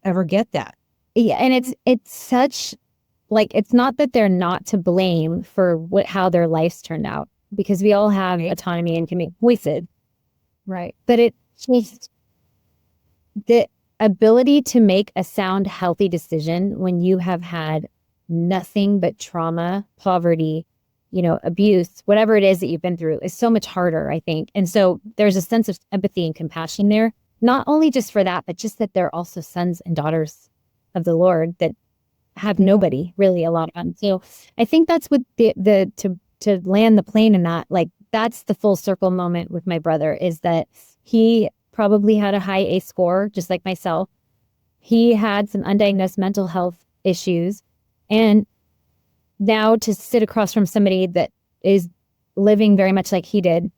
ever get that. Yeah, and it's such, it's not that they're not to blame for how their lives turned out, because we all have autonomy and can make voices. Right. But it's just the ability to make a sound, healthy decision when you have had nothing but trauma, poverty, abuse, whatever it is that you've been through, is so much harder, I think. And so there's a sense of empathy and compassion there, not only just for that, but just that they're also sons and daughters of the Lord that have nobody really a lot on. So I think that's what to land the plane in that, that's the full circle moment with my brother, is that he probably had a high ACE score, just like myself. He had some undiagnosed mental health issues. And now to sit across from somebody that is living very much like he did,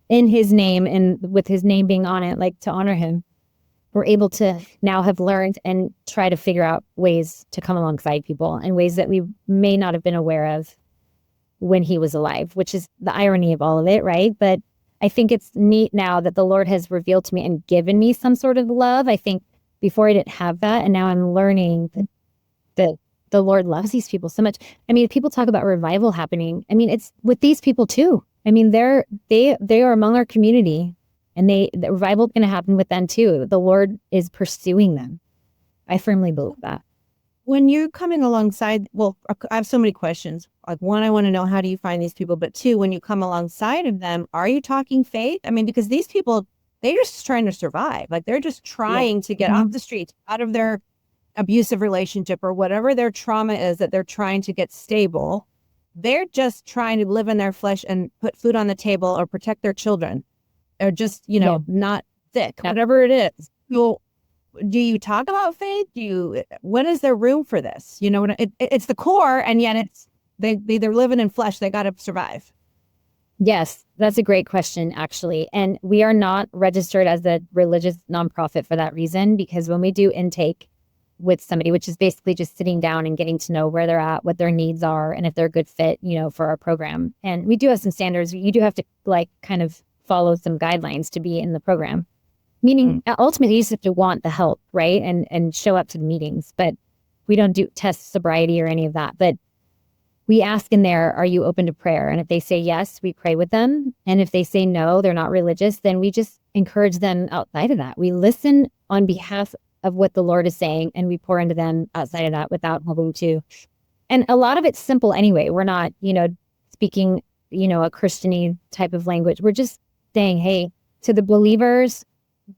in his name and with his name being on it, to honor him, we're able to now have learned and try to figure out ways to come alongside people in ways that we may not have been aware of when he was alive, which is the irony of all of it, right? But I think it's neat now that the Lord has revealed to me and given me some sort of love. I think before I didn't have that, and now I'm learning that the Lord loves these people so much. I mean, people talk about revival happening. I mean, it's with these people too. I mean, they are among our community, and the revival is going to happen with them too. The Lord is pursuing them. I firmly believe that. When you're coming alongside, well, I have so many questions. One, I want to know, how do you find these people? But two, when you come alongside of them, are you talking faith? I mean, because these people, they're just trying to survive. They're just trying to get off the streets, out of their abusive relationship or whatever their trauma is that they're trying to get stable. They're just trying to live in their flesh and put food on the table or protect their children, or just, not sick, whatever it is. Well, do you talk about faith? When is there room for this? It's the core, and yet they're living in flesh. They got to survive. Yes, that's a great question, actually. And we are not registered as a religious nonprofit for that reason, because when we do intake with somebody, which is basically just sitting down and getting to know where they're at, what their needs are, and if they're a good fit, for our program. And we do have some standards. You do have to kind of follow some guidelines to be in the program. Meaning, ultimately, you just have to want the help, right? And show up to the meetings. But we don't do test sobriety or any of that. But we ask in there, are you open to prayer? And if they say yes, we pray with them. And if they say no, they're not religious, then we just encourage them outside of that. We listen on behalf of what the Lord is saying, and we pour into them outside of that without having to. And a lot of it's simple anyway. We're not, speaking, a Christian-y type of language. We're just saying, hey, to the believers,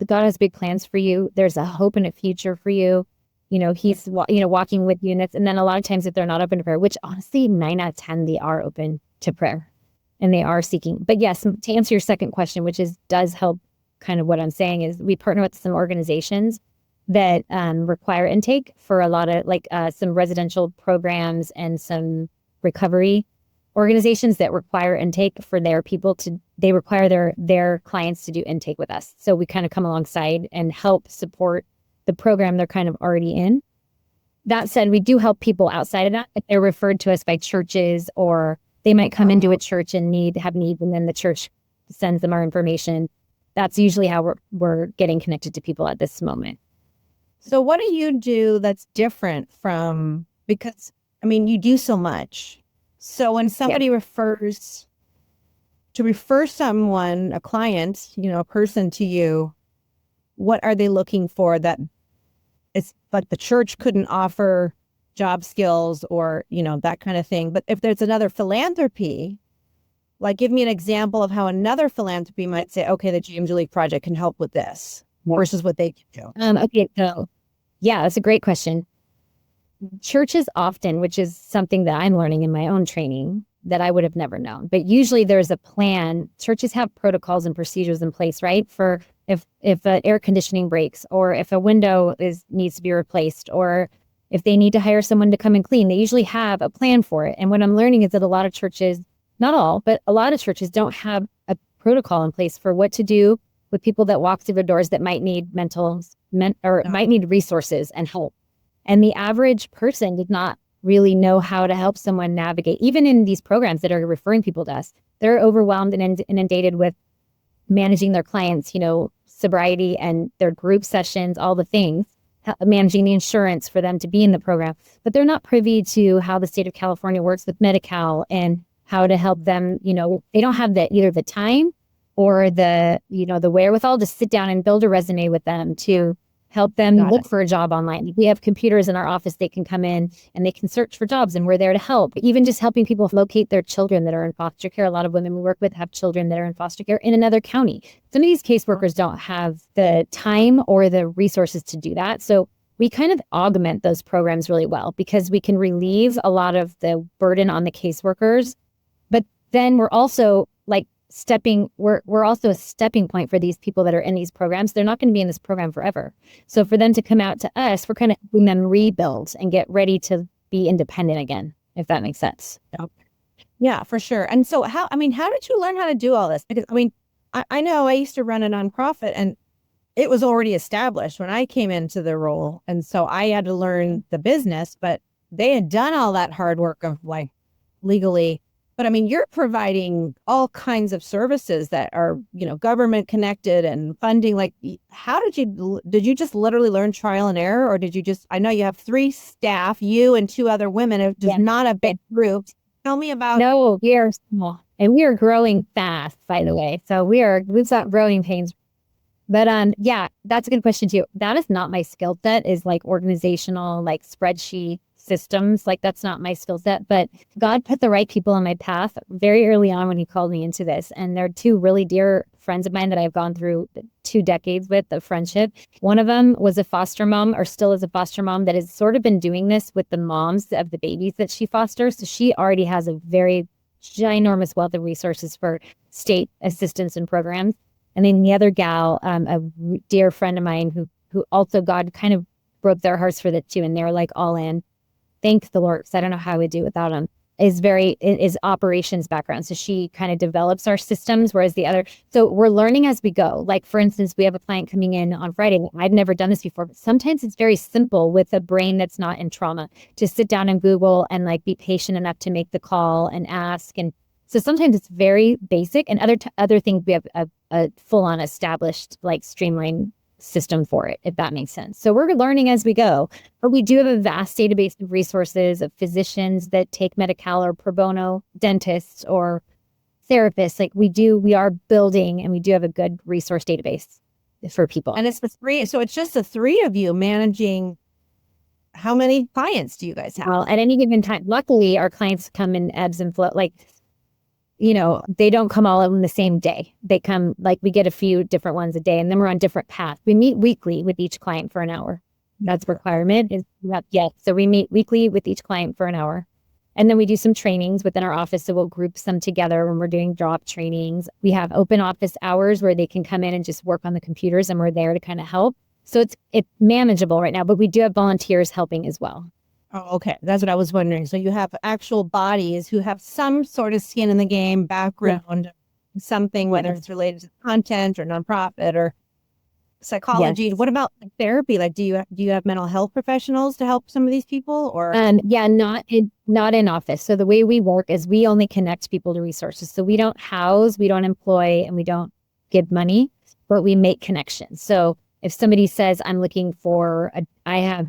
God has big plans for you. There's a hope and a future for you. He's, walking with you. And then a lot of times if they're not open to prayer, which honestly, 9 out of 10, they are open to prayer and they are seeking. But yes, to answer your second question, which does help kind of what I'm saying, is we partner with some organizations that require intake for a lot of some residential programs and some recovery organizations that require intake for their people they require their clients to do intake with us. So we kind of come alongside and help support the program they're kind of already in. That said, we do help people outside of that. If they're referred to us by churches, or they might come into a church and have needs, and then the church sends them our information. That's usually how we're getting connected to people at this moment. So what do you do that's different from, because I mean, you do so much. So when somebody refer someone, a client, a person to you, what are they looking for that it's like the church couldn't offer job skills or, that kind of thing. But if there's another philanthropy, like give me an example of how another philanthropy might say, okay, the James Relief Project can help with this versus what they can do. Okay, so yeah, that's a great question. Churches often, which is something that I'm learning in my own training that I would have never known, but usually there's a plan. Churches have protocols and procedures in place, right? For if an air conditioning breaks, or if a window needs to be replaced, or if they need to hire someone to come and clean, they usually have a plan for it. And what I'm learning is that a lot of churches, not all, but a lot of churches don't have a protocol in place for what to do with people that walk through the doors that might need might need resources and help. And the average person did not really know how to help someone navigate. Even in these programs that are referring people to us, they're overwhelmed and inundated with managing their clients, sobriety and their group sessions, all the things, managing the insurance for them to be in the program. But they're not privy to how the state of California works with Medi-Cal and how to help them. They don't have either the time or the wherewithal to sit down and build a resume with them to help them look for a job online. We have computers in our office. They can come in and they can search for jobs, and we're there to help. Even just helping people locate their children that are in foster care. A lot of women we work with have children that are in foster care in another county. Some of these caseworkers don't have the time or the resources to do that. So we kind of augment those programs really well because we can relieve a lot of the burden on the caseworkers. But then we're also we're also a stepping point for these people that are in these programs. They're not going to be in this program forever. So for them to come out to us, we're kind of helping them rebuild and get ready to be independent again, if that makes sense. Yeah, for sure. And so how did you learn how to do all this? Because I know I used to run a nonprofit and it was already established when I came into the role. And so I had to learn the business, but they had done all that hard work of legally. But you're providing all kinds of services that are, government connected and funding. How did you just literally learn trial and error? Or did you I know you have 3 staff, you and 2 other women, it's just not a big group. Tell me about. No, we are small and we are growing fast, by the way. So we've got growing pains. But yeah, that's a good question too. That is not my skill set, is organizational, spreadsheet systems. That's not my skill set, but God put the right people on my path very early on when he called me into this. And they're 2 really dear friends of mine that I've gone through 2 decades with of friendship. One of them was a foster mom, or still is a foster mom, that has sort of been doing this with the moms of the babies that she fosters. So she already has a very ginormous wealth of resources for state assistance and programs. And then the other gal, a dear friend of mine who also God kind of broke their hearts for that too. And they're all in. Thank the Lord, because I don't know how I would do it without him. Is operations background. So she kind of develops our systems, whereas the other, so we're learning as we go. For instance, we have a client coming in on Friday. I've never done this before, but sometimes it's very simple with a brain that's not in trauma to sit down and Google and be patient enough to make the call and ask. And so sometimes it's very basic, and other things we have a full-on established streamlined system for it, if that makes sense. So we're learning as we go, but we do have a vast database of resources of physicians that take Medi-Cal or pro bono, dentists or therapists. We are building, and we do have a good resource database for people. And it's just the 3 of you managing. How many clients do you guys have? Well, at any given time, luckily our clients come in ebbs and flow. They don't come all in the same day. They come, we get a few different ones a day, and then we're on different paths. We meet weekly with each client for an hour. That's requirement. Yes. So we meet weekly with each client for an hour. And then we do some trainings within our office. So we'll group some together when we're doing drop trainings. We have open office hours where they can come in and just work on the computers, and we're there to kind of help. So it's manageable right now, but we do have volunteers helping as well. Oh, okay. That's what I was wondering. So you have actual bodies who have some sort of skin in the game, background, something, whether it's related to content or nonprofit or psychology. Yes. What about therapy? Do you have mental health professionals to help some of these people, or? Not in office. So the way we work is we only connect people to resources. So we don't house, we don't employ, and we don't give money, but we make connections. So if somebody says, I'm looking for I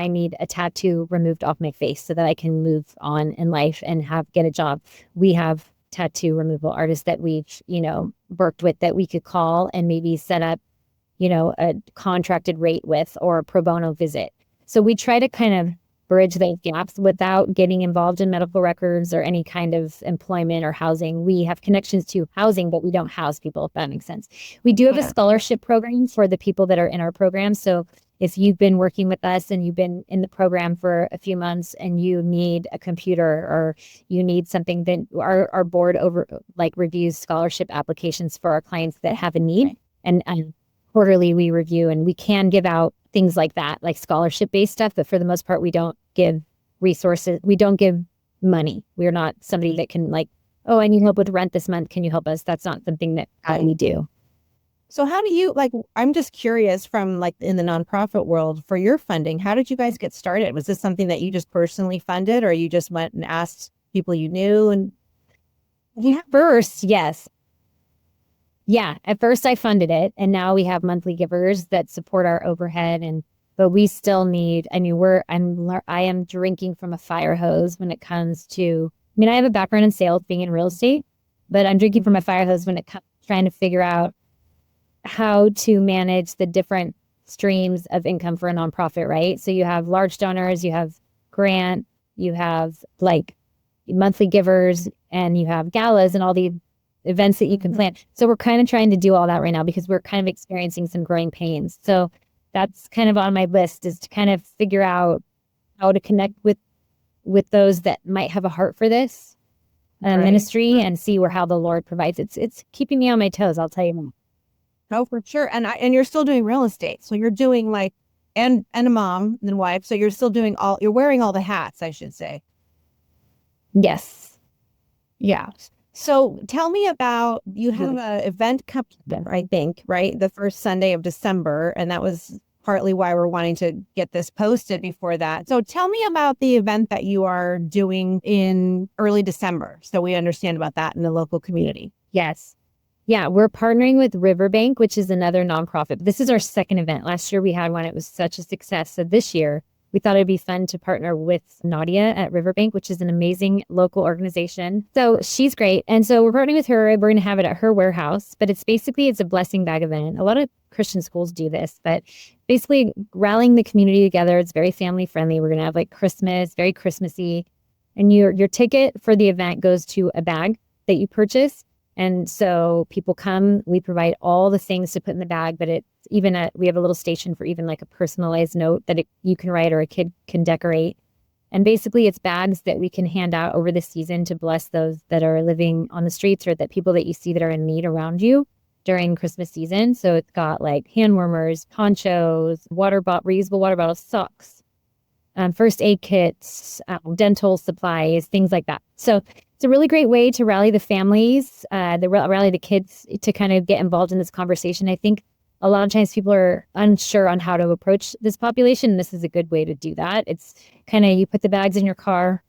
need a tattoo removed off my face so that I can move on in life and get a job. We have tattoo removal artists that we've, worked with that we could call and maybe set up, a contracted rate with or a pro bono visit. So we try to kind of bridge those gaps without getting involved in medical records or any kind of employment or housing. We have connections to housing, but we don't house people, if that makes sense. We do have a scholarship program for the people that are in our program. So if you've been working with us and you've been in the program for a few months and you need a computer or you need something, then our board reviews scholarship applications for our clients that have a need. Right. And quarterly we review, and we can give out things like that, like scholarship based stuff. But for the most part, we don't give resources. We don't give money. We're not somebody that can oh, I need help with rent this month. Can you help us? That's not something that we do. So how do you I'm just curious from in the nonprofit world for your funding, how did you guys get started? Was this something that you just personally funded, or you just went and asked people you knew? And first, yes. Yeah, at first I funded it, and now we have monthly givers that support our overhead. But we still need. I am drinking from a fire hose when it comes to. I have a background in sales, being in real estate, but I'm drinking from a fire hose when it comes to trying to figure out how to manage the different streams of income for a nonprofit. Right, so you have large donors, you have grant, you have monthly givers, and you have galas and all the events that you can plan. So we're kind of trying to do all that right now because we're kind of experiencing some growing pains. So that's kind of on my list, is to kind of figure out how to connect with those that might have a heart for this ministry and see how the Lord provides. It's keeping me on my toes, I'll tell you. Oh, for sure. And you're still doing real estate. So you're doing and a mom and wife. So you're still doing you're wearing all the hats, I should say. Yes. Yeah. So tell me about, you have an event coming up, I think, right? The first Sunday of December. And that was partly why we're wanting to get this posted before that. So tell me about the event that you are doing in early December, so we understand about that in the local community. Yes. Yeah, we're partnering with Riverbank, which is another nonprofit. This is our second event. Last year we had one. It was such a success. So this year we thought it'd be fun to partner with Nadia at Riverbank, which is an amazing local organization. So she's great. And so we're partnering with her. We're going to have it at her warehouse, but it's a blessing bag event. A lot of Christian schools do this, but basically rallying the community together. It's very family friendly. We're going to have Christmas, very Christmassy. And your ticket for the event goes to a bag that you purchase. And so people come, we provide all the things to put in the bag, but it's even we have a little station for even a personalized note that you can write or a kid can decorate. And basically it's bags that we can hand out over the season to bless those that are living on the streets or that people that you see that are in need around you during Christmas season. So it's got hand warmers, ponchos, reusable water bottles, socks, first aid kits, dental supplies, things like that. So it's a really great way to rally the families, rally the kids to kind of get involved in this conversation. I think a lot of times people are unsure on how to approach this population. This is a good way to do that. It's kind of, you put the bags in your car,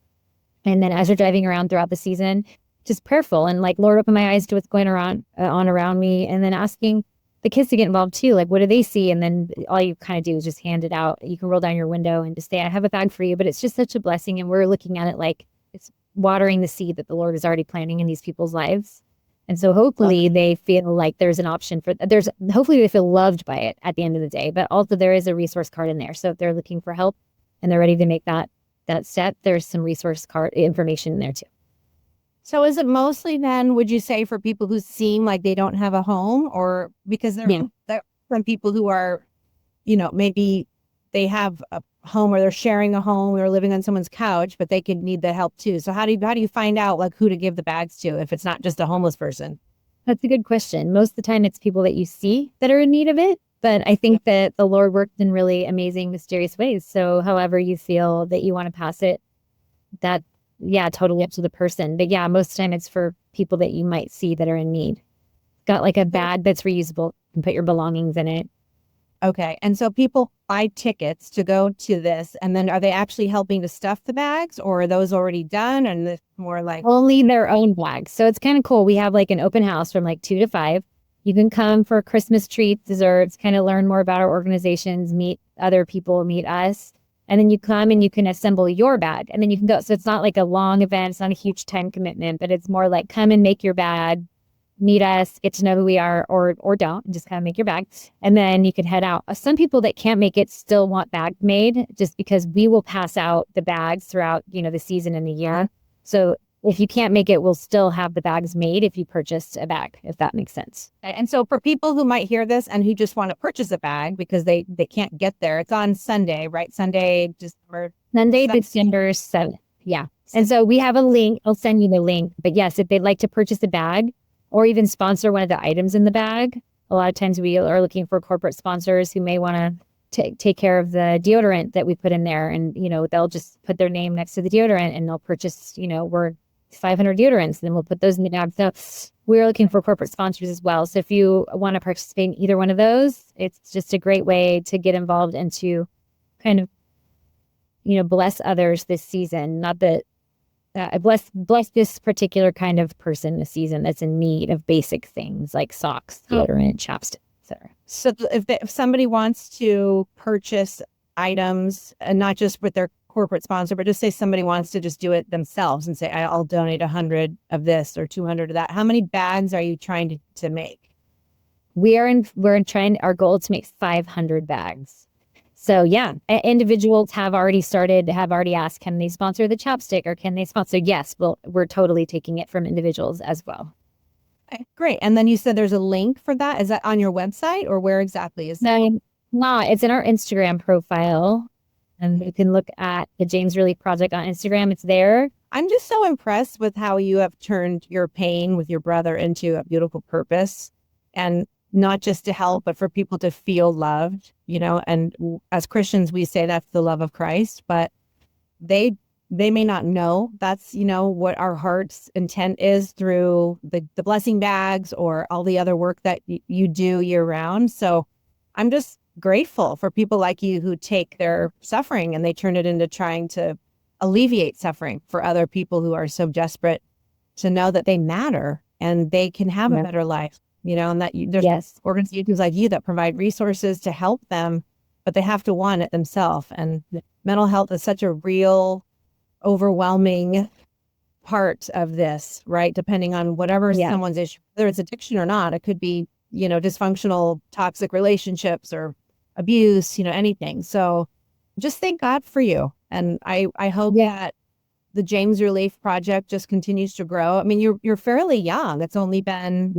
and then as you're driving around throughout the season, just prayerful and Lord, open my eyes to what's going around me, and then asking the kids to get involved too. What do they see? And then all you kind of do is just hand it out. You can roll down your window and just say, I have a bag for you. But it's just such a blessing. And we're looking at it it's watering the seed that the Lord is already planting in these people's lives. And so hopefully they feel there's an option hopefully they feel loved by it at the end of the day, but also there is a resource card in there. So if they're looking for help and they're ready to make that step, there's some resource card information in there too. So is it mostly then, would you say, for people who seem like they don't have a home, or because there are some people who are, maybe they have a home or they're sharing a home or living on someone's couch, but they could need the help too. So how do you find out who to give the bags to if it's not just a homeless person? That's a good question. Most of the time it's people that you see that are in need of it. But I think that the Lord worked in really amazing, mysterious ways. So however you feel that you want to pass it, totally up to the person. But most of the time it's for people that you might see that are in need. Got a bag that's reusable. You can put your belongings in it. Okay. And so people buy tickets to go to this, and then are they actually helping to stuff the bags, or are those already done? And it's more only their own bags. So it's kind of cool. We have an open house from 2 to 5. You can come for Christmas treats, desserts, kind of learn more about our organizations, meet other people, meet us. And then you come and you can assemble your bag and then you can go. So it's not like a long event. It's not a huge time commitment, but it's more like come and make your bag, meet us, get to know who we are, or don't, just kind of make your bag. And then you can head out. Some people that can't make it still want bags made just because we will pass out the bags throughout, the season and the year. So if you can't make it, we'll still have the bags made if you purchased a bag, if that makes sense. And so for people who might hear this and who just want to purchase a bag because they can't get there, it's on Sunday, right? Sunday, December 7th. Yeah. And so we have a link. I'll send you the link. But yes, if they'd like to purchase a bag or even sponsor one of the items in the bag, a lot of times we are looking for corporate sponsors who may want to take care of the deodorant that we put in there. And, they'll just put their name next to the deodorant and they'll purchase, we're 500 deodorants, and then we'll put those in the bag. So we're looking for corporate sponsors as well. So if you want to participate in either one of those, it's just a great way to get involved and to kind of, bless others this season. Not that bless this particular kind of person this season that's in need of basic things like socks, deodorant, chapstick, etc. So if somebody wants to purchase items and not just with their corporate sponsor, but just say somebody wants to just do it themselves and say, I'll donate 100 of this or 200 of that. How many bags are you trying to make? Our goal is to make 500 bags. So yeah, individuals have already asked, can they sponsor the chapstick or can they sponsor? Yes, well, we're totally taking it from individuals as well. Okay, great. And then you said there's a link for that. Is that on your website or where exactly is that? No, it's in our Instagram profile. And you can look at the James Relief Project on Instagram. It's there. I'm just so impressed with how you have turned your pain with your brother into a beautiful purpose, and not just to help, but for people to feel loved, and as Christians, we say that's the love of Christ, but they may not know that's, what our heart's intent is through the blessing bags or all the other work that you do year round. So I'm just grateful for people like you who take their suffering and they turn it into trying to alleviate suffering for other people who are so desperate to know that they matter and they can have a better life, and that there's organizations like you that provide resources to help them, but they have to want it themselves. And mental health is such a real, overwhelming part of this, right? Depending on whatever someone's issue, whether it's addiction or not, it could be, dysfunctional, toxic relationships or abuse, anything. So just thank God for you. And I hope that the James Relief Project just continues to grow. I mean, you're fairly young. It's only been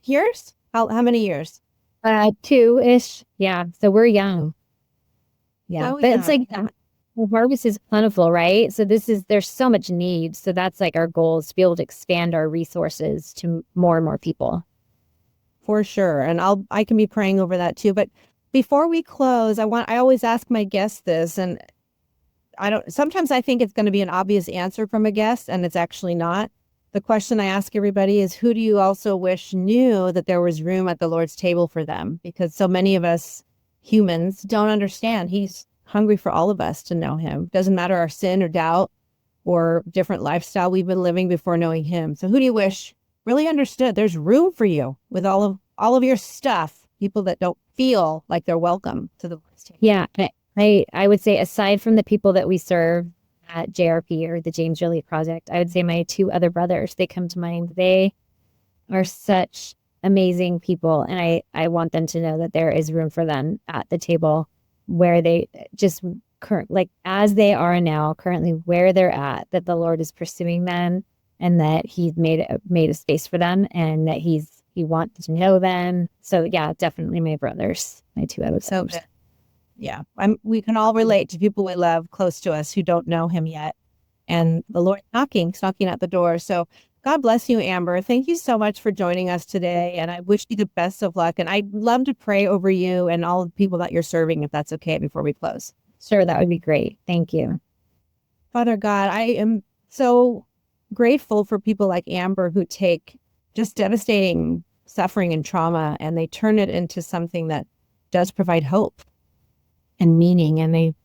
years? How many years? 2-ish. Yeah. So we're young. Yeah. So but it's like the harvest is plentiful, right? So there's so much need. So that's like our goal is to be able to expand our resources to more and more people. For sure. And I can be praying over that too. But before we close, I always ask my guests this, and sometimes I think it's going to be an obvious answer from a guest, and it's actually not. The question I ask everybody is, who do you also wish knew that there was room at the Lord's table for them? Because so many of us humans don't understand. He's hungry for all of us to know him. Doesn't matter our sin or doubt or different lifestyle we've been living before knowing him. So who do you wish really understood there's room for you with all of your stuff? People that don't feel like they're welcome to the Lord's table. Yeah, I would say aside from the people that we serve at JRP or the James Relief Project, I would say my 2 other brothers, they come to mind. They are such amazing people. And I want them to know that there is room for them at the table where they just as they are now, currently where they're at, that the Lord is pursuing them and that he's made a space for them and that he wants to know them. So yeah, definitely my brothers, my 2 other brothers. Yeah, we can all relate to people we love close to us who don't know him yet. And the Lord knocking at the door. So God bless you, Amber. Thank you so much for joining us today. And I wish you the best of luck. And I'd love to pray over you and all the people that you're serving, if that's okay, before we close. Sure, that would be great. Thank you. Father God, I am so grateful for people like Amber who take just devastating suffering and trauma and they turn it into something that does provide hope and meaning, and they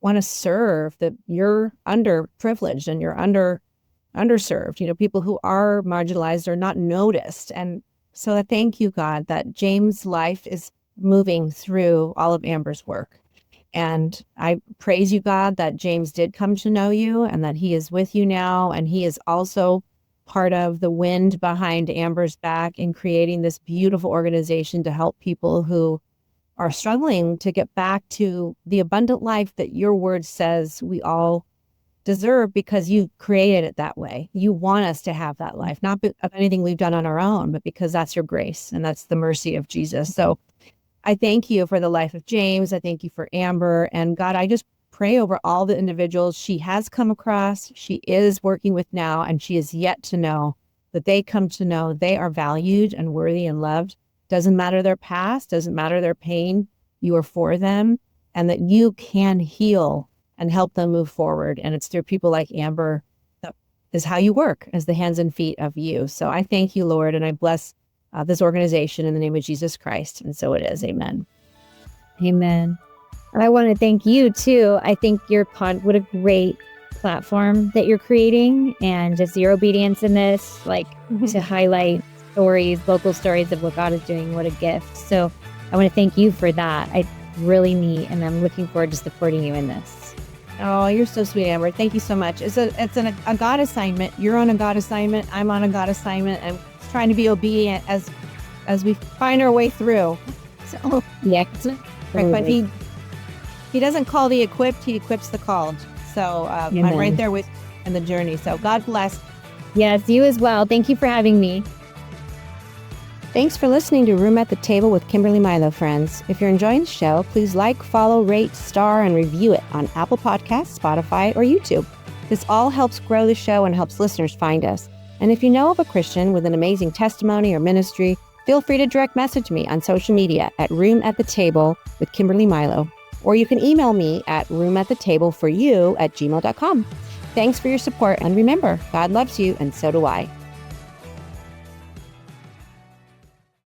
want to serve that you're underprivileged and you're underserved, people who are marginalized or not noticed. And So I thank you, God, that James' life is moving through all of Amber's work. And I praise you, God, that James did come to know you and that he is with you now. And he is also part of the wind behind Amber's back in creating this beautiful organization to help people who are struggling to get back to the abundant life that your word says we all deserve because you created it that way. You want us to have that life, not of anything we've done on our own, but because that's your grace and that's the mercy of Jesus. So I thank you for the life of James. I thank you for Amber. And God, I just pray over all the individuals she has come across, she is working with now, and she is yet to know that they come to know they are valued and worthy and loved. Doesn't matter their past, doesn't matter their pain. You are for them, and that you can heal and help them move forward. And it's through people like Amber that is how you work, as the hands and feet of you. So I thank you, Lord, and I bless this organization in the name of Jesus Christ. And so it is. Amen. Amen. I want to thank you too. I think what a great platform that you're creating, and just your obedience in this, like to highlight local stories of what God is doing. What a gift. So I want to thank you for that. I really neat, and I'm looking forward to supporting you in this. Oh, you're so sweet, Amber. Thank you so much. It's a God assignment. You're on a God assignment. I'm on a God assignment. And trying to be obedient as we find our way through. So Yeah. right, but he doesn't call the equipped, he equips the called. So I'm right there with in the journey. So God bless. Yes, you as well. Thank you for having me. Thanks for listening to Room at the Table with Kimberly Milo, friends. If you're enjoying the show, please like, follow, rate, star, and review it on Apple Podcasts, Spotify, or YouTube. This all helps grow the show and helps listeners find us. And if you know of a Christian with an amazing testimony or ministry, feel free to direct message me on social media at Room at the Table with Kimberly Milo. Or you can email me at roomatthetableforyou@gmail.com. Thanks for your support, and remember, God loves you, and so do I.